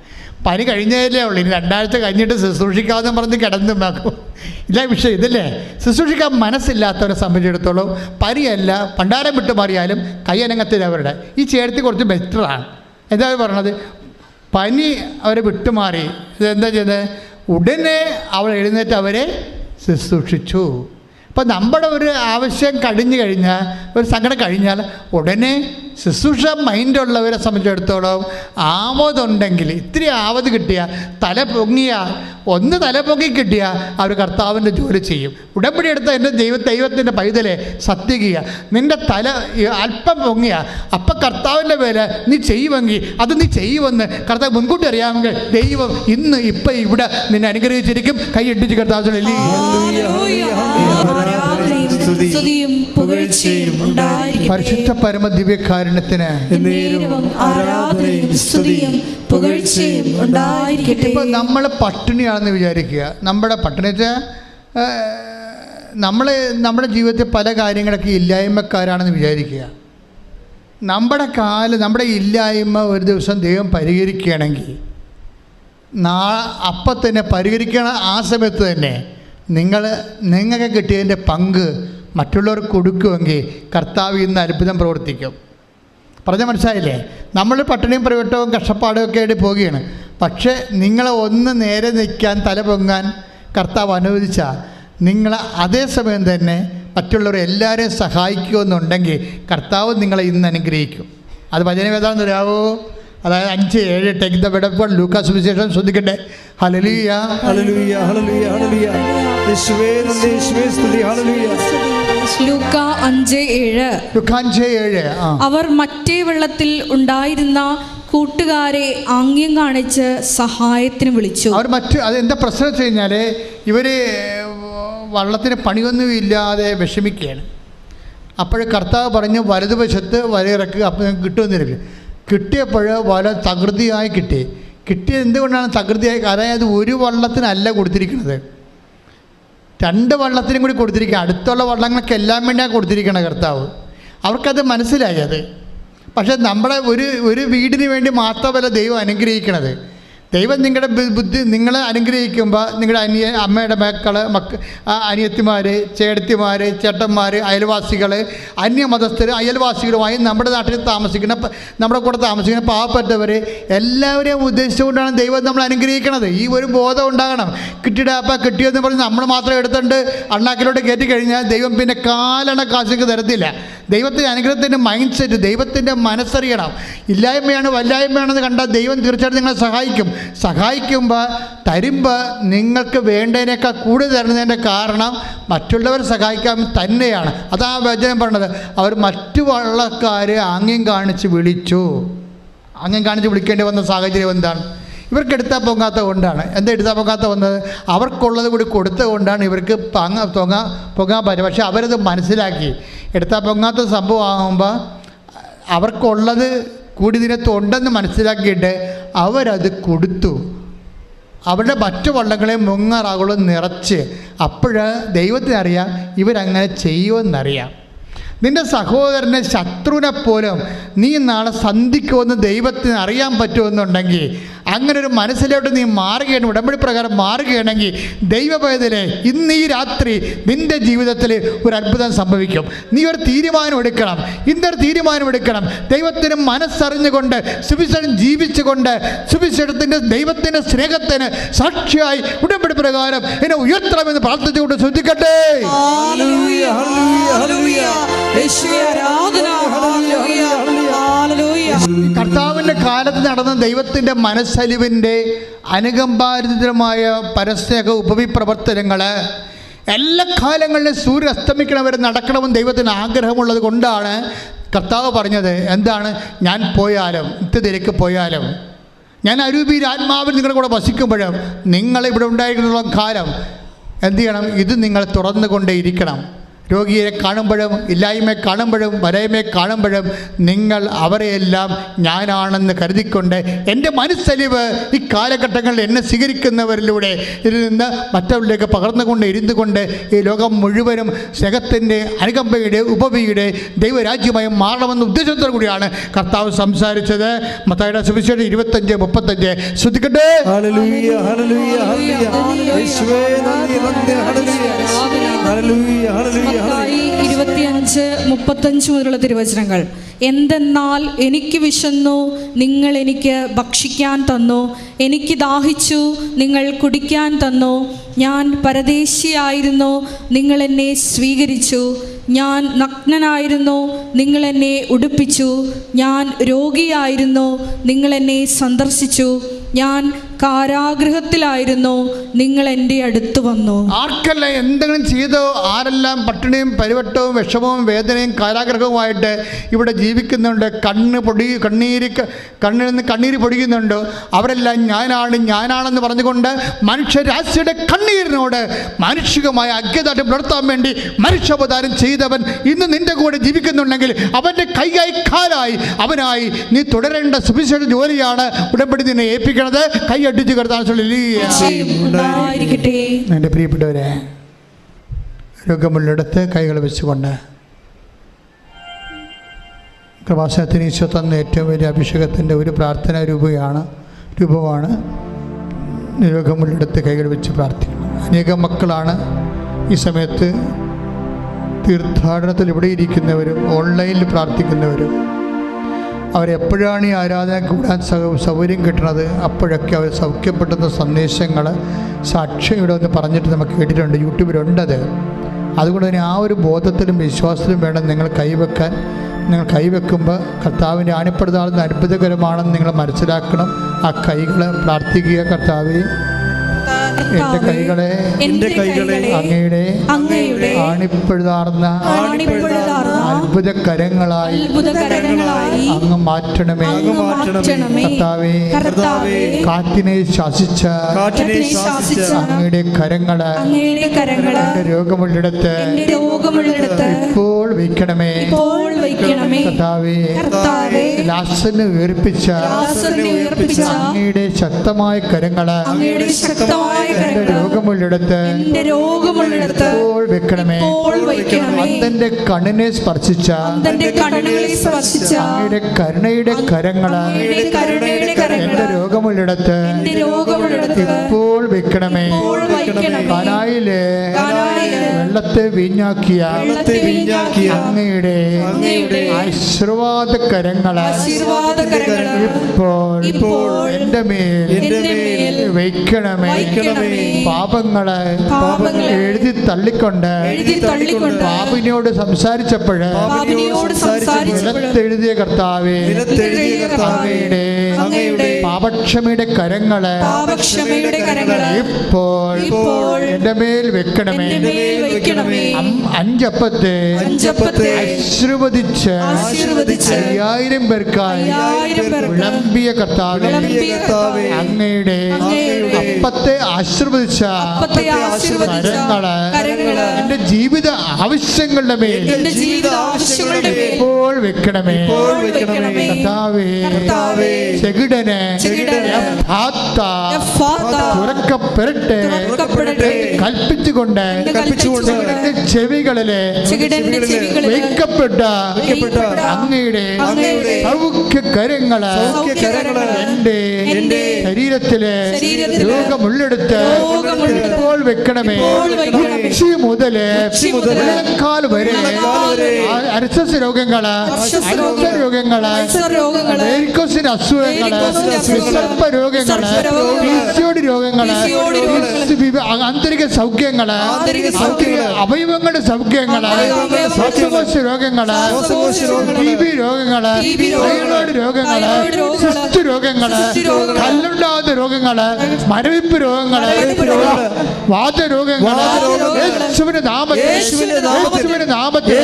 പനി കഴിഞ്ഞതല്ലേ ഉള്ളൂ, ഇനി 2 ആഴ്ച കഴിഞ്ഞിട്ട് ശുശ്രൂഷിക്കാമെന്ന് പറഞ്ഞ് കിടന്നുണ്ടാക്കും. ഇല്ല വിഷയം ഇതല്ലേ. ശുശ്രൂഷിക്കാൻ മനസ്സില്ലാത്തവരെ സംബന്ധിച്ചിടത്തോളം പനിയല്ല, പണ്ടാരം വിട്ടു മാറിയാലും കൈയനങ്ങത്തില്ല അവരുടെ. ഈ ചേർത്തി കുറച്ച് ബെറ്ററാണ്. എന്താ പറയണത്? പനി അവരെ വിട്ടുമാറി. ഇതെന്താ ചെയ്തത്? ഉടനെ അവൾ എഴുന്നേറ്റ് അവരെ ശുശ്രൂഷിച്ചു. അപ്പം നമ്മുടെ ഒരു ആവശ്യം കഴിഞ്ഞു കഴിഞ്ഞാൽ, ഒരു സങ്കടം കഴിഞ്ഞാൽ ഉടനെ ശുശ്രൂഷ മൈൻഡുള്ളവരെ സംബന്ധിച്ചിടത്തോളം ആവതുണ്ടെങ്കിൽ, ഇത്തിരി ആവത് കിട്ടിയ, തല പൊങ്ങി കിട്ടിയ അവർ കർത്താവിൻ്റെ ജോലി ചെയ്യും. ഉടമ്പടി എടുത്ത എൻ്റെ ദൈവത്തിൻ്റെ പൈതലെ സത്യകീയ, നിൻ്റെ തല അല്പം പൊങ്ങിയ അപ്പം കർത്താവിൻ്റെ പേര് നീ ചെയ്യുമെങ്കിൽ അത് നീ ചെയ്യുമെന്ന് കർത്താവ് മുൻകൂട്ടി അറിയാമെങ്കിൽ ദൈവം ഇന്ന് ഇപ്പം ഇവിടെ നിന്നെ അനുഗ്രഹിച്ചിരിക്കും. കൈയിട്ടിച്ച് കർത്താവ് പരിശുദ്ധ പരമ ദിവ്യകാരുണ്യത്തിന് ഇപ്പം നമ്മൾ പട്ടിണിയാണെന്ന് വിചാരിക്കുക. നമ്മുടെ പട്ടിണി വെച്ചാൽ നമ്മുടെ ജീവിതത്തിൽ പല കാര്യങ്ങളൊക്കെ ഇല്ലായ്മക്കാരാണെന്ന് വിചാരിക്കുക. നമ്മുടെ ഇല്ലായ്മ ഒരു ദിവസം ദൈവം പരിഹരിക്കുകയാണെങ്കിൽ അപ്പം തന്നെ പരിഹരിക്കണ ആ സമയത്ത് തന്നെ നിങ്ങൾക്ക് കിട്ടിയതിൻ്റെ പങ്ക് മറ്റുള്ളവർക്ക് കൊടുക്കുമെങ്കിൽ കർത്താവ് ഇന്ന് അത്ഭുതം പ്രവർത്തിക്കും. പറഞ്ഞാൽ മനസ്സിലായില്ലേ? നമ്മൾ പട്ടിണിയും പ്രവട്ടവും കഷ്ടപ്പാടും ഒക്കെ ആയിട്ട് പോവുകയാണ്. പക്ഷേ നിങ്ങളെ ഒന്ന് നേരെ നിൽക്കാൻ, തല പൊങ്ങാൻ കർത്താവ് അനുവദിച്ചാൽ നിങ്ങൾ അതേസമയം തന്നെ മറ്റുള്ളവരെ എല്ലാവരെയും സഹായിക്കുമെന്നുണ്ടെങ്കിൽ കർത്താവ് നിങ്ങളെ ഇന്ന് അനുഗ്രഹിക്കും. അത് വചനവേദാന്ന് തരാവോ? അതായത് 5:7 take the bed of God. ലൂക്കാ സുവിശേഷം ശ്രദ്ധിക്കട്ടെ. ഹല്ലേലൂയ, ഹല്ലേലൂയ, ഹല്ലേലൂയ, ഹല്ലേലൂയ. യേശുവേ നന്ദി, യേശുവേ സ്തുതി. ഹല്ലേലൂയ. ലൂക്കാ 5:7. അവർ മറ്റേ വെള്ളത്തിൽ ഉണ്ടായിരുന്ന കൂട്ടുകാരെ ആംഗ്യം കാണിച്ച് സഹായത്തിന് വിളിച്ചു. അതെന്താ പ്രശ്നം വെച്ച് കഴിഞ്ഞാൽ ഇവർ വള്ളത്തിന് പണിയൊന്നുമില്ലാതെ വിഷമിക്കുകയാണ്. അപ്പോൾ കർത്താവ് പറഞ്ഞു വലതുവശത്ത് വലയിറക്കുക, അപ്പം കിട്ടുമെന്നിരിക്കും. കിട്ടിയപ്പോൾ വല തകൃതിയായി കിട്ടിയത് എന്തുകൊണ്ടാണ് തകൃതിയായി? അതായത് ഒരു വള്ളത്തിനല്ല കൊടുത്തിരിക്കുന്നത്, 2 വള്ളത്തിനും കൂടി കൊടുത്തിരിക്കുക. അടുത്തുള്ള വള്ളങ്ങൾക്ക് എല്ലാം വേണ്ടിയാണ് കൊടുത്തിരിക്കുന്നത് കർത്താവ്. അവർക്കത് മനസ്സിലായി അത്. പക്ഷേ നമ്മുടെ ഒരു വീടിന് വേണ്ടി മാത്രമല്ല ദൈവം അനുഗ്രഹിക്കണത്. ദൈവം നിങ്ങളുടെ ബുദ്ധി നിങ്ങളെ അനുഗ്രഹിക്കുമ്പോൾ നിങ്ങളുടെ അമ്മയുടെ അനിയത്തിമാർ, ചേട്ടത്തിമാർ, ചേട്ടന്മാർ, അയൽവാസികൾ, അന്യമതസ്ഥർ, അയൽവാസികളുമായി നമ്മുടെ നാട്ടിൽ താമസിക്കുന്ന, നമ്മുടെ കൂടെ താമസിക്കുന്ന പാവപ്പെട്ടവർ എല്ലാവരെയും ഉദ്ദേശിച്ചുകൊണ്ടാണ് ദൈവം നമ്മൾ അനുഗ്രഹിക്കണത്. ഈ ഒരു ബോധം ഉണ്ടാകണം. കിട്ടിയെന്ന് പറഞ്ഞ് നമ്മൾ മാത്രം എടുത്തുകൊണ്ട് അണ്ണാക്കിലോട്ട് കയറ്റി കഴിഞ്ഞാൽ ദൈവം പിന്നെ കാലണ കാശിക്ക് തരത്തില്ല. ദൈവത്തിൻ്റെ അനുഗ്രഹത്തിൻ്റെ മൈൻഡ് സെറ്റ്, ദൈവത്തിൻ്റെ മനസ്സറിയണം. ഇല്ലായ്മയാണ് വല്ലായ്മയാണെന്ന് കണ്ടാൽ ദൈവം തീർച്ചയായിട്ടും നിങ്ങളെ സഹായിക്കുമ്പോൾ തരുമ്പോൾ നിങ്ങൾക്ക് വേണ്ടതിനേക്കാൾ കൂടുതൽ തരുന്നതിൻ്റെ കാരണം മറ്റുള്ളവരെ സഹായിക്കാൻ തന്നെയാണ്. അതാ വചനം പറഞ്ഞത്. അവർ മറ്റു വള്ളക്കാരെ ആംഗ്യം കാണിച്ച് വിളിച്ചു. ആംഗ്യം കാണിച്ച് വിളിക്കേണ്ടി വന്ന സാഹചര്യം എന്താണ്? ഇവർക്ക് എടുത്താൽ പൊങ്ങാത്ത കൊണ്ടാണ്. എന്താ എടുത്താൽ പൊങ്ങാത്ത വന്നത്? അവർക്കുള്ളത് കൂടി കൊടുത്തത് കൊണ്ടാണ് ഇവർക്ക് പൊങ്ങാൻ പറ്റും. പക്ഷെ അവരത് മനസ്സിലാക്കി. എടുത്താൽ പൊങ്ങാത്ത സംഭവമാകുമ്പോൾ അവർക്കുള്ളത് കൂടി ഇതിനകത്തുണ്ടെന്ന് മനസ്സിലാക്കിയിട്ട് അവരത് കൊടുത്തു. അവരുടെ മറ്റു വള്ളങ്ങളെ മുങ്ങാറാകുള്ള നിറച്ച്. അപ്പോൾ ദൈവത്തിനറിയാം ഇവരങ്ങനെ ചെയ്യുമെന്നറിയാം. നിൻ്റെ സഹോദരനെ, ശത്രുവിനെ പോലും നീ നാളെ സന്ധിക്കുമെന്ന് ദൈവത്തിന് അറിയാൻ പറ്റുമെന്നുണ്ടെങ്കിൽ, അങ്ങനെ ഒരു മനസ്സിലോട്ട് നീ മാറുകയാണ്, ഉടമ്പടി പ്രകാരം മാറുകയാണെങ്കിൽ, ദൈവപൈതലേ, ഇന്ന് ഈ രാത്രി നിൻ്റെ ജീവിതത്തിൽ ഒരു അത്ഭുതം സംഭവിക്കും. നീ ഒരു തീരുമാനം എടുക്കണം. ഇന്നൊരു തീരുമാനം എടുക്കണം. ദൈവത്തിന് മനസ്സറിഞ്ഞുകൊണ്ട് സുവിശേഷം ജീവിച്ചുകൊണ്ട് സുവിശേഷത്തിൻ്റെ ദൈവത്തിൻ്റെ സ്നേഹത്തിന് സാക്ഷിയായി ഉടമ്പടി പ്രകാരം എന്നെ ഉയർത്തണമെന്ന് പ്രാർത്ഥിച്ചുകൊണ്ട് ശ്രദ്ധിക്കട്ടെ. കർത്താവിൻ്റെ കാലത്ത് നടന്ന ദൈവത്തിൻ്റെ മനസ്സലിവിൻ്റെ അനുകമ്പാരിതമായ പരസ്നേഹ ഉപവിപ്രവർത്തനങ്ങൾ എല്ലാ കാലങ്ങളിലും സൂര്യൻ അസ്തമിക്കണവരെ നടക്കണമെന്ന് ദൈവത്തിന് ആഗ്രഹമുള്ളത് കൊണ്ടാണ് കർത്താവ് പറഞ്ഞത്. എന്താണ്? ഞാൻ പോയാലും, തിരക്ക് പോയാലും, ഞാൻ അരൂപിയിൽ ആത്മാവിൽ നിങ്ങളുടെ കൂടെ വസിക്കുമ്പോഴും നിങ്ങളിവിടെ ഉണ്ടായിരുന്നുള്ള കാലം എന്ത് ചെയ്യണം? ഇത് നിങ്ങൾ തുറന്നുകൊണ്ടേയിരിക്കണം. രോഗിയെ കാണുമ്പോഴും, ഇല്ലായ്മയെ കാണുമ്പോഴും, വരയമയെ കാണുമ്പോഴും നിങ്ങൾ അവരെയെല്ലാം ഞാനാണെന്ന് കരുതിക്കൊണ്ട് എൻ്റെ മനസ്സലിവ് ഈ കാലഘട്ടങ്ങളിൽ എന്നെ സ്വീകരിക്കുന്നവരിലൂടെ ഇതിൽ നിന്ന് മറ്റവരിലേക്ക് പകർന്നുകൊണ്ട് ഇരുന്നു കൊണ്ട് ഈ ലോകം മുഴുവനും സ്നേഹത്തിൻ്റെ, അനുകമ്പയുടെ, ഉപവിയുടെ ദൈവരാജ്യമായി മാറണമെന്ന ഉദ്ദേശത്തോടു കൂടിയാണ് കർത്താവ് സംസാരിച്ചത്. മത്തായിയുടെ സുവിശേഷം 25:35 ശ്രദ്ധിക്കട്ടെ. 25:35 മുതലുള്ള തിരുവചനങ്ങൾ. എന്തെന്നാൽ എനിക്ക് വിശന്നു, നിങ്ങൾ എനിക്ക് ഭക്ഷിക്കാൻ തന്നു. എനിക്ക് ദാഹിച്ചു, നിങ്ങൾ കുടിക്കാൻ തന്നു. ഞാൻ പരദേശിയായിരുന്നു, നിങ്ങൾ എന്നെ സ്വീകരിച്ചു. ഞാൻ നഗ്നനായിരുന്നു, നിങ്ങൾ എന്നെ ഉടുപ്പിച്ചു. ഞാൻ രോഗിയായിരുന്നു, നിങ്ങൾ എന്നെ സന്ദർശിച്ചു. ഞാൻ കാരാഗൃഹത്തിലായിരുന്നു, നിങ്ങൾ എൻ്റെ അടുത്ത് വന്നു. ആർക്കെല്ലാം എന്തെങ്കിലും ചെയ്തോ, ആരെല്ലാം പട്ടിണിയും പരിവട്ടവും വിഷമവും വേദനയും കാരാഗ്രഹവുമായിട്ട് ഇവിടെ ജീവിക്കുന്നുണ്ട്, കണ്ണിൽ നിന്ന് കണ്ണീര് പൊടിക്കുന്നുണ്ട്, അവരെല്ലാം ഞാനാണെന്ന് പറഞ്ഞുകൊണ്ട് മനുഷ്യരാശിയുടെ കണ്ണീരിനോട് മാനുഷികമായ അജ്ഞതായിട്ട് പുലർത്താൻ വേണ്ടി മനുഷ്യാവതാരം ചെയ്തവൻ ഇന്ന് നിന്റെ കൂടെ ജീവിക്കുന്നുണ്ടെങ്കിൽ അവൻ്റെ കൈയായി കാലായി അവനായി നീ തുടരേണ്ട സുവിശേഷ ജോലിയാണ് ഉടമ്പടി നിന്നെ ഏൽപ്പിക്കുന്നത്. കൈയടിച്ച് കർത്താൻ. എൻ്റെ പ്രിയപ്പെട്ടവരെ, രോഗമുള്ളിടത്ത് കൈകൾ വെച്ചുകൊണ്ട് കൃപാസനത്തിന് ഈശോ തന്ന ഏറ്റവും വലിയ അഭിഷേകത്തിൻ്റെ ഒരു പ്രാർത്ഥനാ രൂപമാണ് രോഗമുള്ളിടത്ത് കൈകൾ വെച്ച് പ്രാർത്ഥിക്കണം. അനേകം മക്കളാണ് ഈ സമയത്ത് തീർത്ഥാടനത്തിൽ ഇവിടെ ഇരിക്കുന്നവരും ഓൺലൈനിൽ പ്രാർത്ഥിക്കുന്നവരും. അവരെപ്പോഴാണ് ഈ ആരാധന കൂടാൻ സൗകര്യം കിട്ടുന്നത് അപ്പോഴൊക്കെ അവർ സൗഖ്യപ്പെടുന്ന സന്ദേശങ്ങൾ സാക്ഷ്യം ഇവിടെ ഒന്ന് പറഞ്ഞിട്ട് നമുക്ക് കേട്ടിട്ടുണ്ട്, യൂട്യൂബിലുണ്ടത്. അതുകൊണ്ട് തന്നെ ആ ഒരു ബോധത്തിലും വിശ്വാസത്തിലും വേണം നിങ്ങൾ കൈവെക്കാൻ. നിങ്ങൾ കൈവെക്കുമ്പോൾ കർത്താവിൻ്റെ ആണിപ്പെടുത്താവുന്ന അത്ഭുതകരമാണെന്ന് നിങ്ങൾ മനസ്സിലാക്കണം. ആ കൈകൾ പ്രാർത്ഥിക്കുക. കർത്താവേ, എൻ്റെ കൈകളെ അങ്ങയുടെ ആണിപ്പെടുതാർന്ന അത്ഭുതകരങ്ങളായി അങ്ങ് മാറ്റണമേ. കർത്താവേ, കാറ്റിനെ ശാസിച്ച അങ്ങയുടെ കരങ്ങള് എന്റെ രോഗമുള്ളിടത്ത് ഇപ്പോൾ വയ്ക്കണമേ. കർത്താവേ, ലാസറിനെ ഉയർപ്പിച്ച അങ്ങയുടെ ശക്തമായ കരങ്ങള് എന്റെ രോഗമുള്ളിടത്ത് ഇപ്പോൾ വെക്കണമേ. അന്തന്റെ കണ്ണിനെ സ്പർശിച്ച അങ്ങയുടെ കരുണയുടെ കരങ്ങള് എന്റെ രോഗമുള്ളിടത്ത് ഇപ്പോൾ വെക്കണമേ. കാനായിലെ വെള്ളത്തെ വീഞ്ഞാക്കിയ അങ്ങയുടെ ആശീർവാദ കരങ്ങള് ഇപ്പോൾ എന്റെ മേൽ വയ്ക്കണമേ. പാപങ്ങള് എഴുതി തള്ളിക്കൊണ്ട് പാപിനോട് സംസാരിച്ചപ്പോൾ നിലത്തെഴുതിയ കർത്താവേ, അങ്ങയുടെ പാപക്ഷമയുടെ കരങ്ങള് ഇപ്പോൾ എന്റെ മേൽ വെക്കണമേ. അഞ്ചപ്പത്തെ ആശീർവദിച്ച് 5000 പേർക്കായി വിളമ്പിയ കർത്താവേ, അങ്ങയുടെ അപ്പത്തെ ആശീർവദിച്ച കരങ്ങള് എന്റെ ജീവിത ആവശ്യങ്ങളുടെ മേൽ ഇപ്പോൾ വെക്കണമേ. കർത്താവേ, ചെകിടന് തുറക്കപ്പെടട്ടെ കൽപ്പിച്ചുകൊണ്ട് എന്റെ ചെവികളിലെ വയ്ക്കപ്പെട്ട അങ്ങയുടെ സൗഖ്യകരങ്ങള് എന്റെ ശരീരത്തിലെ രോഗമുള്ളെടുത്ത് ഇപ്പോൾ വെക്കണമേ. ഉച്ചി മുതല് കാൽ വരെ അർശസ് രോഗങ്ങള്, അൾസർ രോഗങ്ങള്, വെരിക്കോസിന്റെ അസുഖങ്ങള്, വിസർപ്പ രോഗങ്ങള്, പിസിഒഡി രോഗങ്ങള്, ആന്തരിക സൗഖ്യങ്ങള്, അവയവങ്ങളുടെ സൗഖ്യങ്ങള്, ശ്വാസകോശ രോഗങ്ങള്, TB രോഗങ്ങള്, തൈറോയ്ഡ് രോഗങ്ങള്, സിസ്റ്റ് രോഗങ്ങള്, കല്ലുണ്ടാകുന്ന രോഗങ്ങള്, മരവിപ്പ് രോഗങ്ങള്, വാതരോഗങ്ങള്, യേശുവിന്റെ നാമത്തിൽ